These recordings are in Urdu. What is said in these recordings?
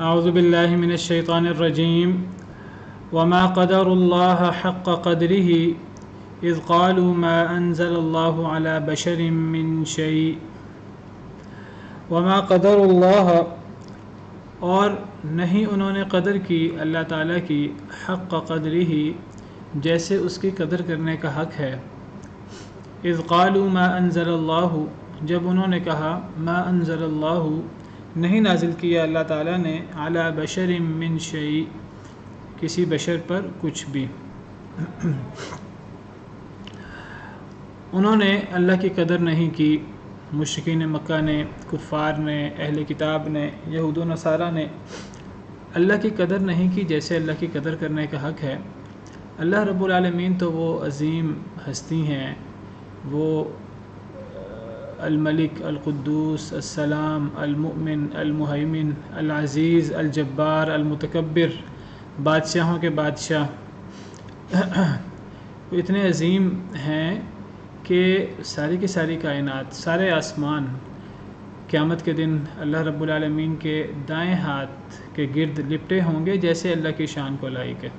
اعوذ باللہ من الشیطان الرجیم وما قدر اللہ حق قدره اذ قالوا ما انزل اللہ على بشر من شیء وما قدر اللہ، اور نہیں انہوں نے قدر کی اللہ تعالیٰ کی حق قدره، جیسے اس کی قدر کرنے کا حق ہے۔ اذ قالوا ما انزل اللہ، جب انہوں نے کہا ما انزل اللہ، نہیں نازل کیا اللہ تعالیٰ نے علی بشر من شیء، کسی بشر پر کچھ بھی۔ انہوں نے اللہ کی قدر نہیں کی، مشرکین مکہ نے، کفار نے، اہل کتاب نے، یہود و نصارہ نے اللہ کی قدر نہیں کی جیسے اللہ کی قدر کرنے کا حق ہے۔ اللہ رب العالمین تو وہ عظیم ہستی ہیں، وہ الملک، القدوس، السلام، المؤمن، المہیمن، العزیز، الجبار، المتکبر، بادشاہوں کے بادشاہ، وہ اتنے عظیم ہیں کہ ساری کی ساری کائنات، سارے آسمان قیامت کے دن اللہ رب العالمین کے دائیں ہاتھ کے گرد لپٹے ہوں گے جیسے اللہ کی شان کو لائق ہے،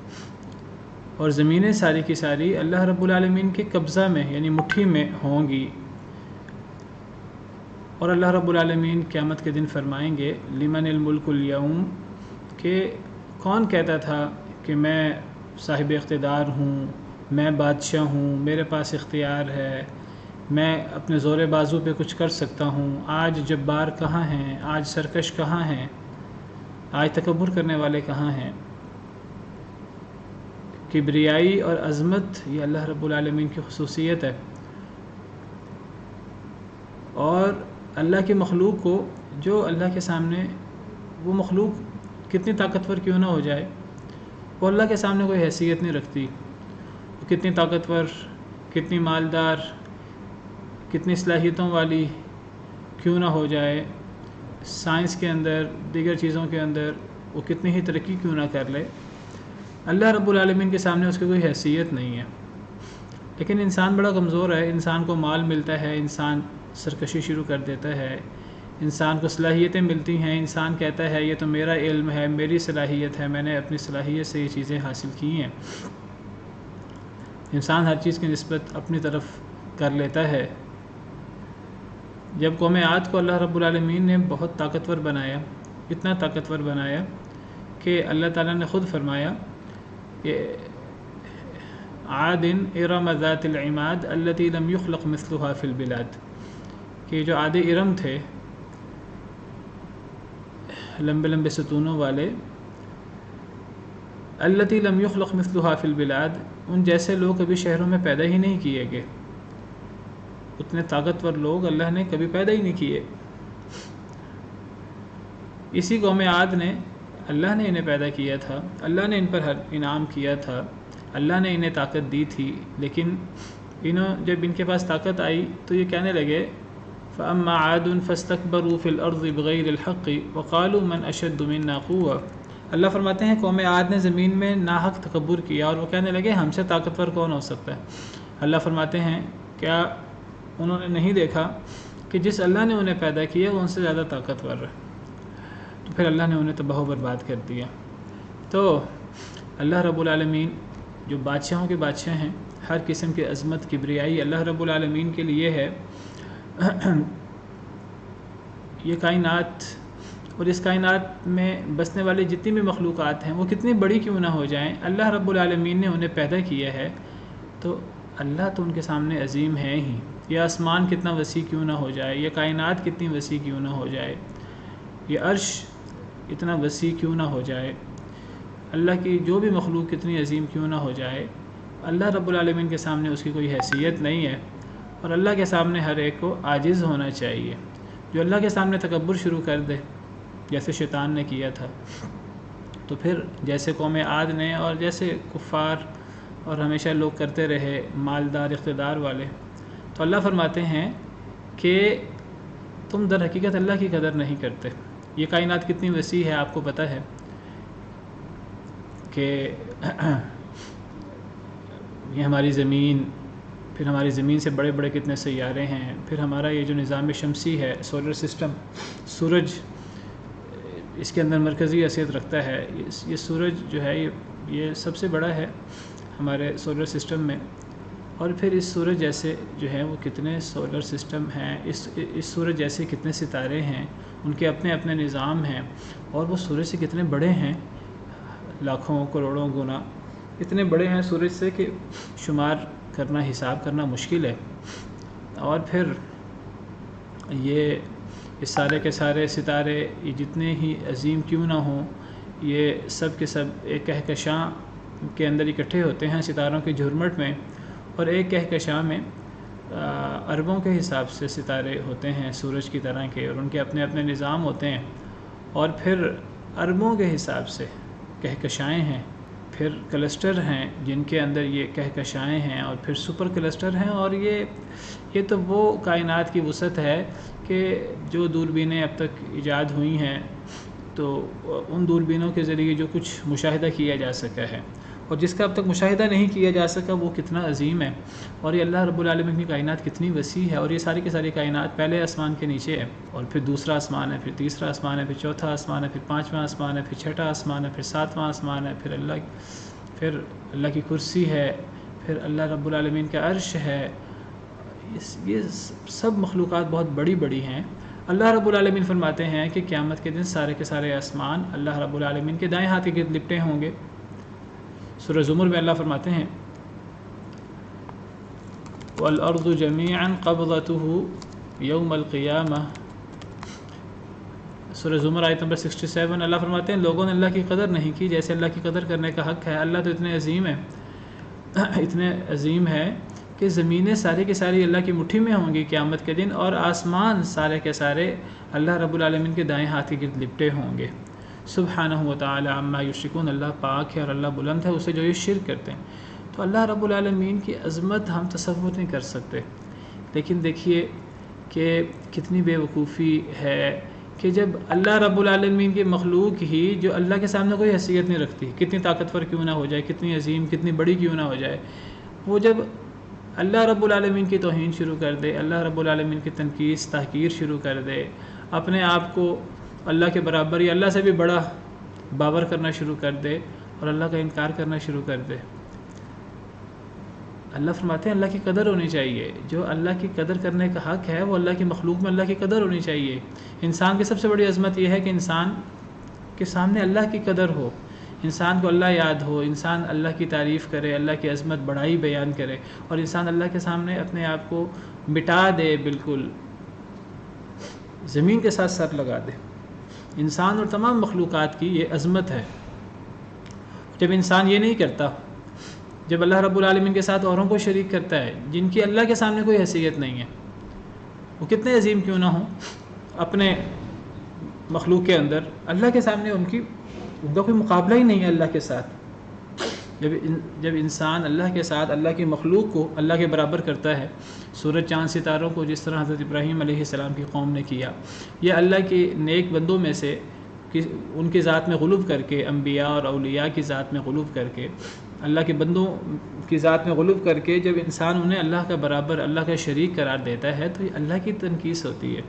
اور زمینیں ساری کی ساری اللہ رب العالمین کے قبضہ میں یعنی مٹھی میں ہوں گی۔ اور اللہ رب العالمین قیامت کے دن فرمائیں گے لمن الملک اليوم، کہ کون کہتا تھا کہ میں صاحب اقتدار ہوں، میں بادشاہ ہوں، میرے پاس اختیار ہے، میں اپنے زور بازو پہ کچھ کر سکتا ہوں۔ آج جبار کہاں ہیں؟ آج سرکش کہاں ہیں؟ آج تکبر کرنے والے کہاں ہیں؟ کبریائی اور عظمت یہ اللہ رب العالمین کی خصوصیت ہے، اور اللہ کی مخلوق کو، جو اللہ کے سامنے وہ مخلوق کتنی طاقتور کیوں نہ ہو جائے، وہ اللہ کے سامنے کوئی حیثیت نہیں رکھتی، وہ کتنی طاقتور، کتنی مالدار، کتنی صلاحیتوں والی کیوں نہ ہو جائے، سائنس کے اندر، دیگر چیزوں کے اندر وہ کتنی ہی ترقی کیوں نہ کر لے، اللہ رب العالمین کے سامنے اس کی کوئی حیثیت نہیں ہے۔ لیکن انسان بڑا کمزور ہے، انسان کو مال ملتا ہے، انسان سرکشی شروع کر دیتا ہے، انسان کو صلاحیتیں ملتی ہیں، انسان کہتا ہے یہ تو میرا علم ہے، میری صلاحیت ہے، میں نے اپنی صلاحیت سے یہ چیزیں حاصل کی ہیں۔ انسان ہر چیز کی نسبت اپنی طرف کر لیتا ہے۔ جب قوم عاد کو اللہ رب العالمین نے بہت طاقتور بنایا، اتنا طاقتور بنایا کہ اللہ تعالیٰ نے خود فرمایا کہ عاد ارم ذات العماد التی لم یخلق مثلها فی البلاد، کہ جو عاد ارم تھے، لمبے لمبے ستونوں والے، التی لم یخلق مثلها فی البلاد، ان جیسے لوگ کبھی شہروں میں پیدا ہی نہیں کیے گئے، اتنے طاقتور لوگ اللہ نے کبھی پیدا ہی نہیں کیے۔ اسی قوم عاد نے، اللہ نے انہیں پیدا کیا تھا، اللہ نے ان پر ہر انعام کیا تھا، اللہ نے انہیں طاقت دی تھی، لیکن جب ان کے پاس طاقت آئی تو یہ کہنے لگے فَأَمَّا عَادٌ فَاسْتَكْبَرُوا فِي الْأَرْضِ بِغَيْرِ الْحَقِّ وَقَالُوا مَنْ أَشَدُّ مِنَّا قُوَّةً۔ اللہ فرماتے ہیں قوم عاد نے زمین میں ناحق تکبر کیا، اور وہ کہنے لگے ہم سے طاقتور کون ہو سکتا ہے۔ اللہ فرماتے ہیں کیا انہوں نے نہیں دیکھا کہ جس اللہ نے انہیں پیدا کیا وہ ان سے زیادہ طاقتور ہے؟ تو پھر اللہ نے انہیں تباہ و برباد کر دیا۔ تو اللہ رب العالمین جو بادشاہوں کے بادشاہ ہیں، ہر قسم کی عظمت، کبریائی اللہ رب العالمین کے لیے ہے۔ یہ کائنات اور اس کائنات میں بسنے والے جتنی بھی مخلوقات ہیں وہ کتنی بڑی کیوں نہ ہو جائیں، اللہ رب العالمین نے انہیں پیدا کیا ہے، تو اللہ تو ان کے سامنے عظیم ہے ہی۔ یہ آسمان کتنا وسیع کیوں نہ ہو جائے، یہ کائنات کتنی وسیع کیوں نہ ہو جائے، یہ عرش اتنا وسیع کیوں نہ ہو جائے، اللہ کی جو بھی مخلوق کتنی عظیم کیوں نہ ہو جائے، اللہ رب العالمین کے سامنے اس کی کوئی حیثیت نہیں ہے، اور اللہ کے سامنے ہر ایک کو عاجز ہونا چاہیے۔ جو اللہ کے سامنے تکبر شروع کر دے جیسے شیطان نے کیا تھا، تو پھر جیسے قوم عاد نے اور جیسے کفار اور ہمیشہ لوگ کرتے رہے، مالدار اقتدار والے، تو اللہ فرماتے ہیں کہ تم در حقیقت اللہ کی قدر نہیں کرتے۔ یہ کائنات کتنی وسیع ہے آپ کو پتہ ہے کہ یہ ہماری زمین، پھر ہماری زمین سے بڑے بڑے کتنے سیارے ہیں، پھر ہمارا یہ جو نظام شمسی ہے، سولر سسٹم، سورج اس کے اندر مرکزی حیثیت رکھتا ہے. یہ سورج جو ہے یہ سب سے بڑا ہے ہمارے سولر سسٹم میں. اور پھر اس سورج جیسے جو ہیں وہ کتنے سولر سسٹم ہیں، اس سورج جیسے کتنے ستارے ہیں، ان کے اپنے اپنے نظام ہیں، اور وہ سورج سے کتنے بڑے ہیں، لاکھوں کروڑوں گنا اتنے بڑے ہیں سورج سے کہ شمار کرنا، حساب کرنا مشکل ہے. اور پھر یہ سارے کے سارے ستارے یہ جتنے ہی عظیم کیوں نہ ہوں، یہ سب کے سب ایک کہکشاں کے اندر اکٹھے ہوتے ہیں ستاروں کے جھرمٹ میں. اور ایک کہکشاں میں اربوں کے حساب سے ستارے ہوتے ہیں سورج کی طرح کے، اور ان کے اپنے اپنے نظام ہوتے ہیں. اور پھر اربوں کے حساب سے کہکشائیں ہیں، پھر کلسٹر ہیں جن کے اندر یہ کہکشائیں ہیں، اور پھر سپر کلسٹر ہیں. اور یہ تو وہ کائنات کی وسعت ہے کہ جو دوربینیں اب تک ایجاد ہوئی ہیں تو ان دوربینوں کے ذریعے جو کچھ مشاہدہ کیا جا سکا ہے، اور جس کا اب تک مشاہدہ نہیں کیا جا سکا وہ کتنا عظیم ہے. اور یہ اللہ رب العالمین کی کائنات کتنی وسیع ہے. اور یہ ساری کی ساری کائنات پہلے آسمان کے نیچے ہے، اور پھر دوسرا آسمان ہے، پھر تیسرا آسمان ہے، پھر چوتھا آسمان ہے، پھر پانچواں آسمان ہے، پھر چھٹا آسمان ہے، پھر ساتواں آسمان ہے، پھر اللہ کی کرسی ہے، پھر اللہ رب العالمین کا عرش ہے. یہ سب مخلوقات بہت بڑی بڑی ہیں. اللہ رب العالمین فرماتے ہیں کہ قیامت کے دن سارے کے سارے آسمان اللہ رب العالمین کے دائیں ہاتھ کے گرد لپٹے ہوں گے. سورہ زمر میں اللہ فرماتے ہیں وَالْأَرْضُ جَمِيعًا قَبْضَتُهُ يَوْمَ الْقِيَامَةِ. سورہ زمر آیت نمبر 67 اللہ فرماتے ہیں لوگوں نے اللہ کی قدر نہیں کی جیسے اللہ کی قدر کرنے کا حق ہے. اللہ تو اتنے عظیم ہے کہ زمینیں سارے کے ساری اللہ کی مٹھی میں ہوں گی قیامت کے دن، اور آسمان سارے کے سارے اللہ رب العالمین کے دائیں ہاتھ کے گرد لپٹے ہوں گے. سبحانہ و تعالی عما یشرکون، اللہ پاک ہے اور اللہ بلند ہے اسے جو یہ شرک کرتے ہیں. تو اللہ رب العالمین کی عظمت ہم تصور نہیں کر سکتے. لیکن دیکھیے کہ کتنی بے وقوفی ہے کہ جب اللہ رب العالمین کی مخلوق ہی جو اللہ کے سامنے کوئی حیثیت نہیں رکھتی، کتنی طاقتور کیوں نہ ہو جائے، کتنی عظیم کتنی بڑی کیوں نہ ہو جائے، وہ جب اللہ رب العالمین کی توہین شروع کر دے، اللہ رب العالمین کی تنقیص تحقیر شروع کر دے، اپنے آپ کو اللہ کے برابر یا اللہ سے بھی بڑا باور کرنا شروع کر دے اور اللہ کا انکار کرنا شروع کر دے. اللہ فرماتے ہیں اللہ کی قدر ہونی چاہیے. جو اللہ کی قدر کرنے کا حق ہے وہ اللہ کی مخلوق میں اللہ کی قدر ہونی چاہیے. انسان کی سب سے بڑی عظمت یہ ہے کہ انسان کے سامنے اللہ کی قدر ہو، انسان کو اللہ یاد ہو، انسان اللہ کی تعریف کرے، اللہ کی عظمت بڑائی بیان کرے، اور انسان اللہ کے سامنے اپنے آپ کو مٹا دے، بالکل زمین کے ساتھ سر لگا دے. انسان اور تمام مخلوقات کی یہ عظمت ہے. جب انسان یہ نہیں کرتا، جب اللہ رب العالمین کے ساتھ اوروں کو شریک کرتا ہے جن کی اللہ کے سامنے کوئی حیثیت نہیں ہے، وہ کتنے عظیم کیوں نہ ہوں، اپنے مخلوق کے اندر اللہ کے سامنے ان کا کوئی مقابلہ ہی نہیں ہے اللہ کے ساتھ. جب انسان اللہ کے ساتھ اللہ کی مخلوق کو اللہ کے برابر کرتا ہے، سورج چاند ستاروں کو جس طرح حضرت ابراہیم علیہ السلام کی قوم نے کیا، یا اللہ کے نیک بندوں میں سے ان کی ذات میں غلوب کر کے، انبیاء اور اولیاء کی ذات میں غلوب کر کے، اللہ کے بندوں کی ذات میں غلوب کر کے جب انسان انہیں اللہ کا برابر، اللہ کا شریک قرار دیتا ہے تو یہ اللہ کی تنقیص ہوتی ہے.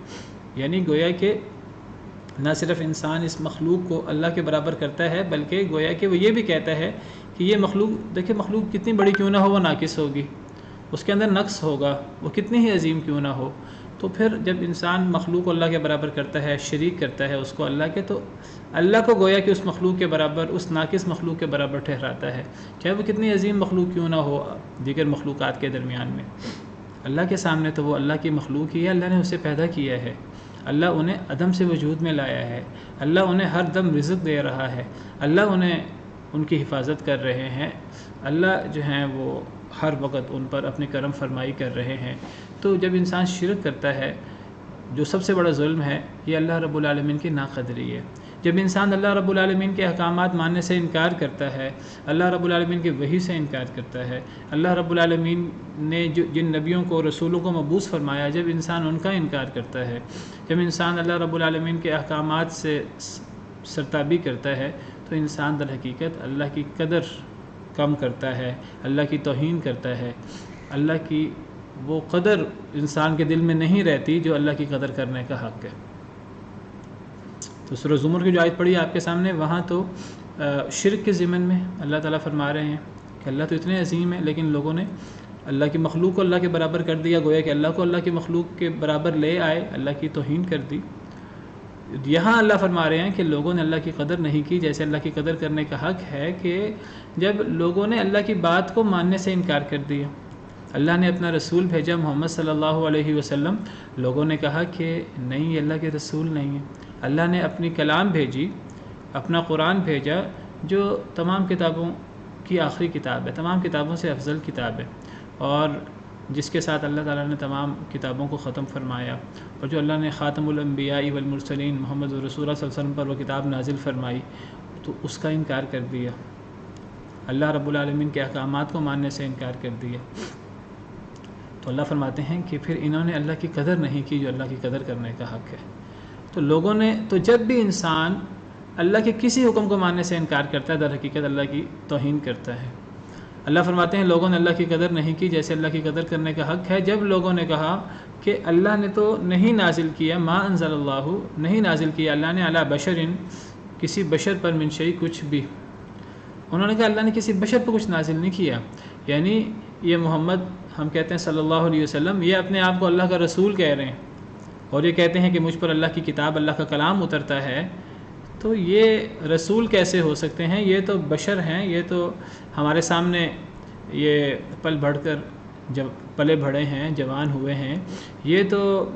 یعنی گویا کہ نہ صرف انسان اس مخلوق کو اللہ کے برابر کرتا ہے، بلکہ گویا کہ وہ یہ بھی کہتا ہے کہ یہ مخلوق، دیکھیں مخلوق کتنی بڑی کیوں نہ ہو وہ ناقص ہوگی، اس کے اندر نقص ہوگا، وہ کتنی ہی عظیم کیوں نہ ہو. تو پھر جب انسان مخلوق کو اللہ کے برابر کرتا ہے، شریک کرتا ہے اس کو اللہ کے، تو اللہ کو گویا کہ اس مخلوق کے برابر، اس ناقص مخلوق کے برابر ٹھہراتا ہے، چاہے وہ کتنی عظیم مخلوق کیوں نہ ہو دیگر مخلوقات کے درمیان میں. اللہ کے سامنے تو وہ اللہ کی مخلوق ہی ہے، اللہ نے اسے پیدا کیا ہے، اللہ انہیں عدم سے وجود میں لایا ہے، اللہ انہیں ہر دم رزق دے رہا ہے، اللہ انہیں ان کی حفاظت کر رہے ہیں، اللہ جو ہیں وہ ہر وقت ان پر اپنی کرم فرمائی کر رہے ہیں. تو جب انسان شرک کرتا ہے، جو سب سے بڑا ظلم ہے، یہ اللہ رب العالمین کی ناقدری ہے. جب انسان اللہ رب العالمین کے احکامات ماننے سے انکار کرتا ہے، اللہ رب العالمین کی وحی سے انکار کرتا ہے، اللہ رب العالمین نے جن نبیوں کو، رسولوں کو مبعوث فرمایا، جب انسان ان کا انکار کرتا ہے، جب انسان اللہ رب العالمین کے احکامات سے سرتابی کرتا ہے، تو انسان در حقیقت اللہ کی قدر کم کرتا ہے، اللہ کی توہین کرتا ہے. اللہ کی وہ قدر انسان کے دل میں نہیں رہتی جو اللہ کی قدر کرنے کا حق ہے. تو تو سورہ زمر کی جو آیت پڑھی آپ کے سامنے، وہاں تو شرک کے ضمن میں اللہ تعالیٰ فرما رہے ہیں کہ اللہ تو اتنے عظیم ہے، لیکن لوگوں نے اللہ کی مخلوق کو اللہ کے برابر کر دیا، گویا کہ اللہ کو اللہ کی مخلوق کے برابر لے آئے، اللہ کی توہین کر دی۔ یہاں اللہ فرما رہے ہیں کہ لوگوں نے اللہ کی قدر نہیں کی، جیسے اللہ کی قدر کرنے کا حق ہے کہ جب لوگوں نے اللہ کی بات کو ماننے سے انکار کر دیا۔ اللہ نے اپنا رسول بھیجا محمد صلی اللہ علیہ وسلم، لوگوں نے کہا کہ نہیں یہ اللہ کے رسول نہیں ہے۔ اللہ نے اپنی کلام بھیجی، اپنا قرآن بھیجا، جو تمام کتابوں کی آخری کتاب ہے، تمام کتابوں سے افضل کتاب ہے، اور جس کے ساتھ اللہ تعالیٰ نے تمام کتابوں کو ختم فرمایا، اور جو اللہ نے خاتم الانبیاء والمرسلین محمد رسول اللہ صلی اللہ علیہ وسلم پر وہ کتاب نازل فرمائی، تو اس کا انکار کر دیا، اللہ رب العالمین کے احکامات کو ماننے سے انکار کر دیا۔ تو اللہ فرماتے ہیں کہ پھر انہوں نے اللہ کی قدر نہیں کی جو اللہ کی قدر کرنے کا حق ہے۔ تو لوگوں نے تو جب بھی انسان اللہ کے کسی حکم کو ماننے سے انکار کرتا ہے، در حقیقت اللہ کی توہین کرتا ہے۔ اللہ فرماتے ہیں لوگوں نے اللہ کی قدر نہیں کی جیسے اللہ کی قدر کرنے کا حق ہے، جب لوگوں نے کہا کہ اللہ نے تو نہیں نازل کیا، ما انزل اللہ، نہیں نازل کیا اللہ نے علی بشر، کسی بشر پر من شیء، کچھ بھی۔ انہوں نے کہا اللہ نے کسی بشر پر کچھ نازل نہیں کیا، یعنی یہ محمد ہم کہتے ہیں صلی اللہ علیہ وسلم، یہ اپنے آپ کو اللہ کا رسول کہہ رہے ہیں، اور یہ کہتے ہیں کہ مجھ پر اللہ کی کتاب، اللہ کا کلام اترتا ہے، تو یہ رسول کیسے ہو سکتے ہیں؟ یہ تو بشر ہیں، یہ تو ہمارے سامنے یہ پلے بڑھے ہیں، جوان ہوئے ہیں، یہ تو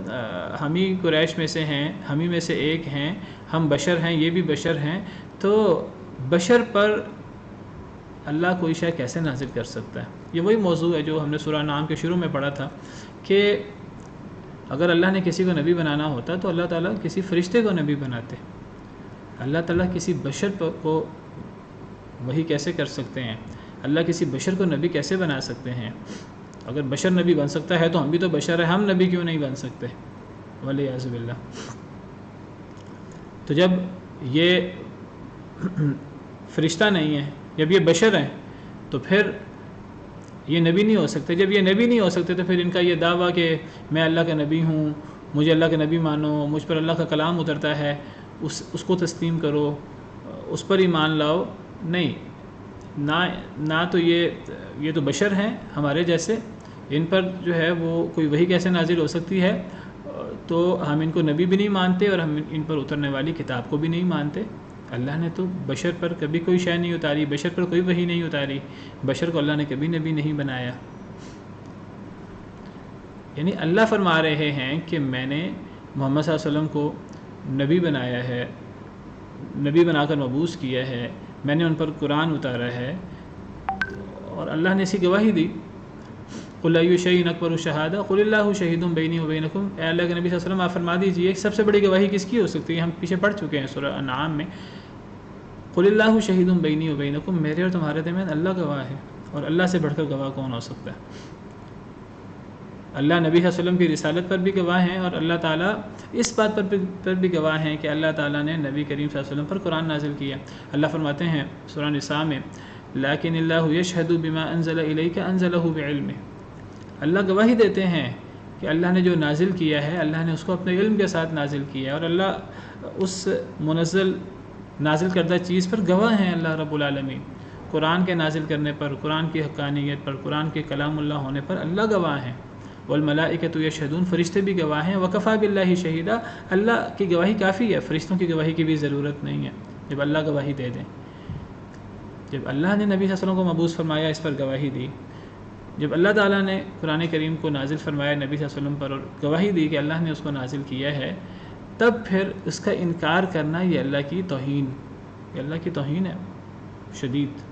ہم ہی قریش میں سے ہیں، ہم ہی میں سے ایک ہیں، ہم بشر ہیں، یہ بھی بشر ہیں، تو بشر پر اللہ کوئی شے کیسے نازل کر سکتا ہے؟ یہ وہی موضوع ہے جو ہم نے سورہ انعام کے شروع میں پڑھا تھا کہ اگر اللہ نے کسی کو نبی بنانا ہوتا تو اللہ تعالیٰ کسی فرشتے کو نبی بناتے، اللہ تعالیٰ کسی بشر کو وہی کیسے کر سکتے ہیں؟ اللہ کسی بشر کو نبی کیسے بنا سکتے ہیں؟ اگر بشر نبی بن سکتا ہے تو ہم بھی تو بشر ہیں، ہم نبی کیوں نہیں بن سکتے؟ والعیاذ باللہ۔ تو جب یہ فرشتہ نہیں ہے، جب یہ بشر ہیں، تو پھر یہ نبی نہیں ہو سکتے۔ جب یہ نبی نہیں ہو سکتے تو پھر ان کا یہ دعویٰ کہ میں اللہ کا نبی ہوں، مجھے اللہ کا نبی مانو، مجھ پر اللہ کا کلام اترتا ہے، اس کو تسلیم کرو، اس پر ایمان لاؤ، نہیں، نہ تو یہ تو بشر ہیں ہمارے جیسے، ان پر جو ہے وہ کوئی وحی کیسے نازل ہو سکتی ہے؟ تو ہم ان کو نبی بھی نہیں مانتے اور ہم ان پر اترنے والی کتاب کو بھی نہیں مانتے۔ اللہ نے تو بشر پر کبھی کوئی شے نہیں اتاری، بشر پر کوئی وحی نہیں اتاری، بشر کو اللہ نے کبھی نبی نہیں بنایا۔ یعنی اللہ فرما رہے ہیں کہ میں نے محمد صلی اللہ علیہ وسلم کو نبی بنایا ہے، نبی بنا کر مبعوث کیا ہے، میں نے ان پر قرآن اتارا ہے، اور اللہ نے اسی گواہی دی، قل ای شیء اکبر شہادہ قل اللہ شہید بینی و بینکم، اے اللہ کے نبی صلی اللہ علیہ وسلم آپ فرما دیجیے سب سے بڑی گواہی کس کی ہو سکتی ہے؟ ہم پیچھے پڑھ چکے ہیں سورہ انعام میں، قل اللہ شہید بینی و بینکم، میرے اور تمہارے درمیان اللہ گواہ ہے، اور اللہ سے بڑھ کر گواہ کون ہو سکتا ہے؟ اللہ نبی صلی اللہ علیہ وسلم کی رسالت پر بھی گواہ ہیں، اور اللہ تعالیٰ اس بات پر بھی گواہ ہیں کہ اللہ تعالیٰ نے نبی کریم صلی اللہ علیہ وسلم پر قرآن نازل کیا۔ اللہ فرماتے ہیں سورہ نساء میں، لیکن اللہ یشہد بما انزل الیک انزلہ بعلمہ، اللہ گواہی دیتے ہیں کہ اللہ نے جو نازل کیا ہے اللہ نے اس کو اپنے علم کے ساتھ نازل کیا ہے، اور اللہ اس نازل کردہ چیز پر گواہ ہیں۔ اللہ رب العالمین قرآن کے نازل کرنے پر، قرآن کی حقانیت پر، قرآن کے کلام اللہ ہونے پر اللہ گواہ ہیں، والملائکۃ یشہدون، فرشتے بھی گواہ ہیں، وکفیٰ باللہ شہیدا، اللہ کی گواہی کافی ہے، فرشتوں کی گواہی کی بھی ضرورت نہیں ہے جب اللہ گواہی دے دیں۔ جب اللہ نے نبی صلی اللہ علیہ وسلم کو مبعوث فرمایا، اس پر گواہی دی، جب اللہ تعالیٰ نے قرآن کریم کو نازل فرمایا نبی صلی اللہ علیہ وسلم پر اور گواہی دی کہ اللہ نے اس کو نازل کیا ہے، تب پھر اس کا انکار کرنا یہ اللہ کی توہین ہے شدید۔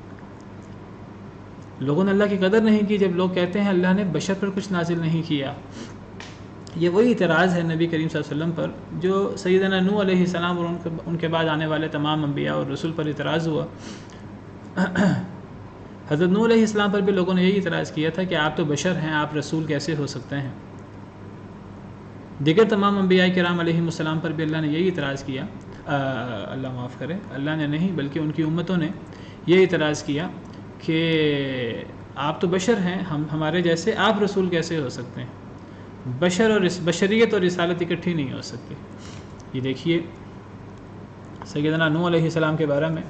لوگوں نے اللہ کی قدر نہیں کی جب لوگ کہتے ہیں اللہ نے بشر پر کچھ نازل نہیں کیا۔ یہ وہی اعتراض ہے نبی کریم صلی اللہ علیہ وسلم پر جو سیدنا نوح علیہ السلام اور ان کے بعد آنے والے تمام انبیاء اور رسول پر اعتراض ہوا۔ حضرت نوح علیہ السلام پر بھی لوگوں نے یہی اعتراض کیا تھا کہ آپ تو بشر ہیں، آپ رسول کیسے ہو سکتے ہیں؟ دیگر تمام انبیاء کرام علیہ السلام پر بھی اللہ نے یہی اعتراض کیا، اللہ معاف کرے، اللہ نے نہیں بلکہ ان کی امتوں نے یہ اعتراض کیا کہ آپ تو بشر ہیں، ہمارے جیسے، آپ رسول کیسے ہو سکتے ہیں؟ بشریت اور رسالت اکٹھی نہیں ہو سکتی۔ یہ دیکھیے سیدنا نوح علیہ السلام کے بارے میں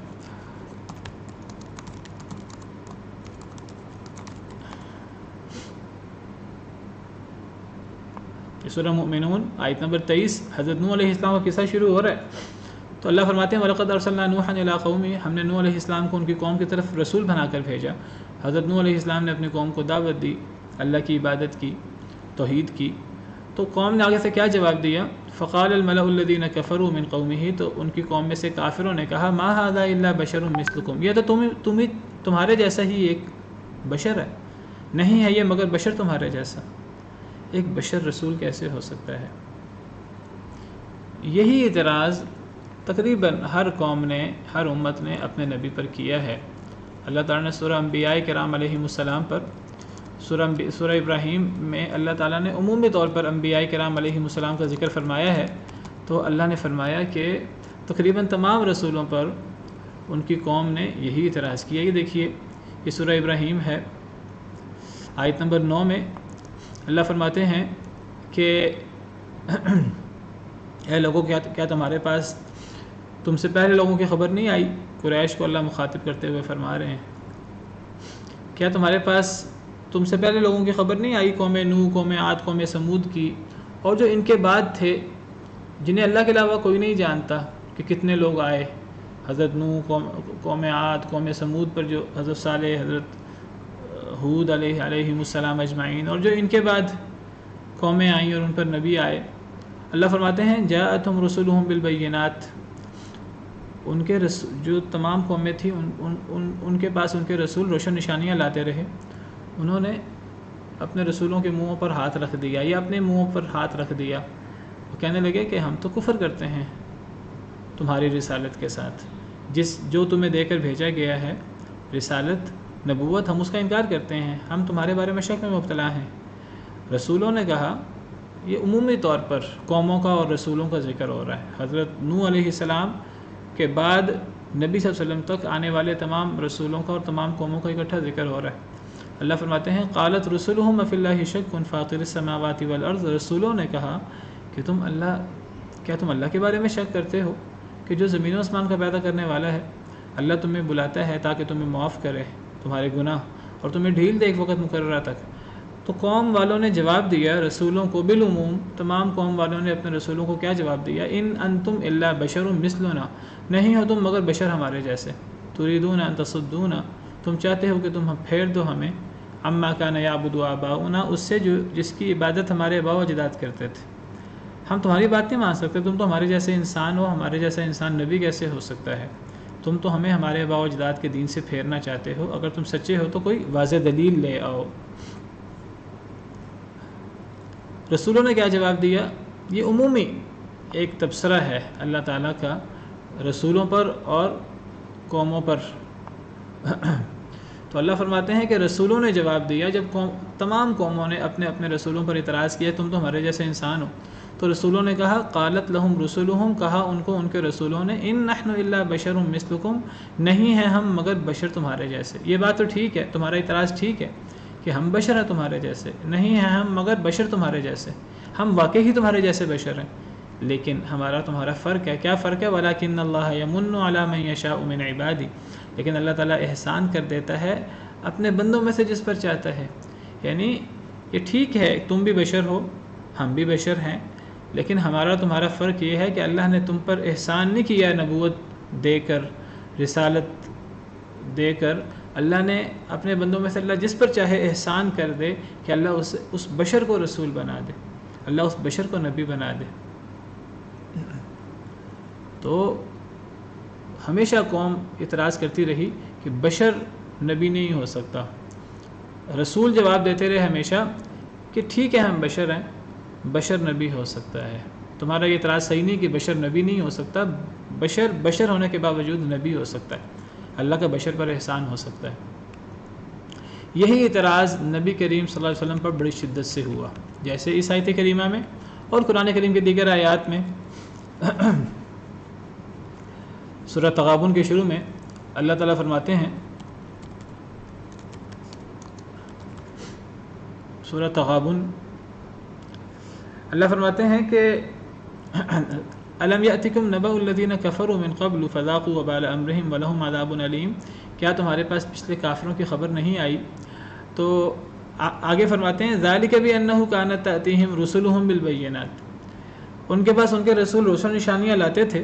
سورہ مومنون آیت نمبر 23 حضرت نوح علیہ السلام کا قصہ شروع ہو رہا ہے. تو اللہ فرماتے ہیں وَلَقَدْ أَرْسَلْنَا نُوحًا إِلَىٰ قَوْمِهِ، ہم نے نوح علیہ السلام کو ان کی قوم کی طرف رسول بنا کر بھیجا. حضرت نوح علیہ السلام نے اپنی قوم کو دعوت دی، اللہ کی عبادت کی، توحید کی. تو قوم نے آگے سے کیا جواب دیا؟ فقال الملأ الذين كفروا من قومه، تو ان کی قوم میں سے کافروں نے کہا ما هذا الا بشر مثلكم، یہ تو تمہارے جیسا ہی ایک بشر ہے، نہیں ہے یہ مگر بشر تمہارے جیسا. ایک بشر رسول کیسے ہو سکتا ہے؟ یہی اعتراض تقریباً ہر قوم نے، ہر امت نے اپنے نبی پر کیا ہے. اللہ تعالیٰ نے سورہ انبیاء کرام علیہم السلام پر، سورہ ابراہیم میں اللہ تعالیٰ نے عمومی طور پر انبیاء کرام علیہم السلام کا ذکر فرمایا ہے. تو اللہ نے فرمایا کہ تقریباً تمام رسولوں پر ان کی قوم نے یہی اعتراض کیا. یہ دیکھیے، یہ سورہ ابراہیم ہے، آیت نمبر 9 میں اللہ فرماتے ہیں کہ اے لوگوں، کیا تمہارے پاس تم سے پہلے لوگوں کی خبر نہیں آئی؟ قریش کو اللہ مخاطب کرتے ہوئے فرما رہے ہیں کیا تمہارے پاس تم سے پہلے لوگوں کی خبر نہیں آئی؟ قوم نوح، قوم عاد، قوم سمود کی، اور جو ان کے بعد تھے جنہیں اللہ کے علاوہ کوئی نہیں جانتا کہ کتنے لوگ آئے. حضرت نوح، قوم عاد، قوم سمود پر جو حضرت صالح، حضرت ہود علیہم السلام اجمعین، اور جو ان کے بعد قومیں آئیں اور ان پر نبی آئے. اللہ فرماتے ہیں جاءتہم رسولہم بالبینات، ان کے جو تمام قومیں تھیں ان کے پاس ان کے رسول روشن نشانیاں لاتے رہے. انہوں نے اپنے رسولوں کے منہوں پر ہاتھ رکھ دیا یا اپنے منہوں پر ہاتھ رکھ دیا، وہ کہنے لگے کہ ہم تو کفر کرتے ہیں تمہاری رسالت کے ساتھ، جو تمہیں دے کر بھیجا گیا ہے، رسالت، نبوت، ہم اس کا انکار کرتے ہیں، ہم تمہارے بارے میں شک میں مبتلا ہیں. رسولوں نے کہا، یہ عمومی طور پر قوموں کا اور رسولوں کا ذکر ہو رہا ہے. حضرت نوح علیہ السلام کے بعد نبی صلی اللہ علیہ وسلم تک آنے والے تمام رسولوں کا اور تمام قوموں کا اکٹھا ذکر ہو رہا ہے. اللہ فرماتے ہیں قالت رسلهم فی اللہ شک فاطر السماوات والارض، رسولوں نے کہا کہ کیا تم اللہ کے بارے میں شک کرتے ہو کہ جو زمین و آسمان کا پیدا کرنے والا ہے؟ اللہ تمہیں بلاتا ہے تاکہ تمہیں معاف کرے تمہارے گناہ اور تمہیں ڈھیل دے ایک وقت مقررہ تک. تو قوم والوں نے جواب دیا رسولوں کو، بالعموم تمام قوم والوں نے اپنے رسولوں کو کیا جواب دیا؟ ان انتم الا بشر مثلنا، نہیں ہو تم مگر بشر ہمارے جیسے. تريدون ان تصدونا، تم چاہتے ہو کہ تم پھیر دو ہمیں، عما کان یعبد آباؤنا، اس سے جس کی عبادت ہمارے آباء و اجداد کرتے تھے. ہم تمہاری بات نہیں مان سکتے، تم تو ہمارے جیسے انسان ہو، ہمارے جیسا انسان نبی کیسے ہو سکتا ہے؟ تم تو ہمیں ہمارے آباء و اجداد کے دین سے پھیرنا چاہتے ہو. اگر تم سچے ہو تو کوئی واضح دلیل لے آؤ. رسولوں نے کیا جواب دیا؟ یہ عمومی ایک تبصرہ ہے اللہ تعالیٰ کا رسولوں پر اور قوموں پر. تو اللہ فرماتے ہیں کہ رسولوں نے جواب دیا جب تمام قوموں نے اپنے اپنے رسولوں پر اعتراض کیا تم تو ہمارے جیسے انسان ہو. تو رسولوں نے کہا قالت لہم رسولہم، کہا ان کو ان کے رسولوں نے ان نحن الا بشر مثلکم، نہیں ہیں ہم مگر بشر تمہارے جیسے. یہ بات تو ٹھیک ہے، تمہارا اعتراض ٹھیک ہے کہ ہم بشر ہیں تمہارے جیسے، نہیں ہیں ہم مگر بشر تمہارے جیسے، ہم واقعی تمہارے جیسے بشر ہیں، لیکن ہمارا تمہارا فرق ہے. کیا فرق ہے؟ وَلَكِنَّ اللَّهَ يَمُنُّ عَلَىٰ مَن يَشَاءُ مِنْ عِبَادِهِ، لیکن اللہ تعالیٰ احسان کر دیتا ہے اپنے بندوں میں سے جس پر چاہتا ہے. یعنی یہ ٹھیک ہے تم بھی بشر ہو، ہم بھی بشر ہیں، لیکن ہمارا تمہارا فرق یہ ہے کہ اللہ نے تم پر احسان نہیں کیا نبوت دے کر، رسالت دے کر. اللہ نے اپنے بندوں میں سے اللہ جس پر چاہے احسان کر دے کہ اللہ اس بشر کو رسول بنا دے، اللہ اس بشر کو نبی بنا دے. تو ہمیشہ قوم اعتراض کرتی رہی کہ بشر نبی نہیں ہو سکتا. رسول جواب دیتے رہے ہمیشہ کہ ٹھیک ہے ہم بشر ہیں، بشر نبی ہو سکتا ہے. تمہارا یہ اعتراض صحیح نہیں کہ بشر نبی نہیں ہو سکتا، بشر ہونے کے باوجود نبی ہو سکتا ہے، اللہ کا بشر پر احسان ہو سکتا ہے. یہی اعتراض نبی کریم صلی اللہ علیہ وسلم پر بڑی شدت سے ہوا، جیسے اس آیت کریمہ میں اور قرآن کریم کے دیگر آیات میں. سورہ تغابن کے شروع میں اللہ تعالیٰ فرماتے ہیں، سورہ تغابن اللہ فرماتے ہیں کہ الم یأتکم نبأ الذین کفروا من قبل فذاقوا وبال امرہم ولہم عذاب علیم، کیا تمہارے پاس پچھلے کافروں کی خبر نہیں آئی؟ تو آگے فرماتے ہیں ذالک بانہ کانت تأتیہم رسلہم بالبینات، ان کے پاس ان کے رسول روشن نشانیاں لاتے تھے،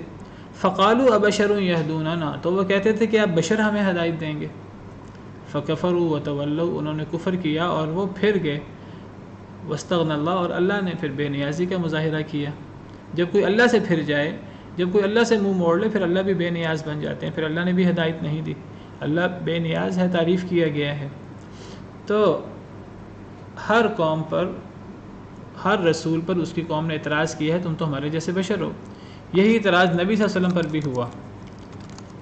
فقالوا ابشر یہدوننا، تو وہ کہتے تھے کہ آپ بشر ہمیں ہدایت دیں گے، فکفروا وتولوا، انہوں نے کفر کیا اور وہ پھر گئے، واستغنى اللہ، اور اللہ نے پھر بے نیازی کا مظاہرہ کیا۔ جب کوئی اللہ سے پھر جائے، جب کوئی اللہ سے منہ موڑ لے، پھر اللہ بھی بے نیاز بن جاتے ہیں، پھر اللہ نے بھی ہدایت نہیں دی، اللہ بے نیاز ہے، تعریف کیا گیا ہے۔ تو ہر قوم پر، ہر رسول پر اس کی قوم نے اعتراض کیا ہے تم تو ہمارے جیسے بشر ہو۔ یہی اعتراض نبی صلی اللہ علیہ وسلم پر بھی ہوا۔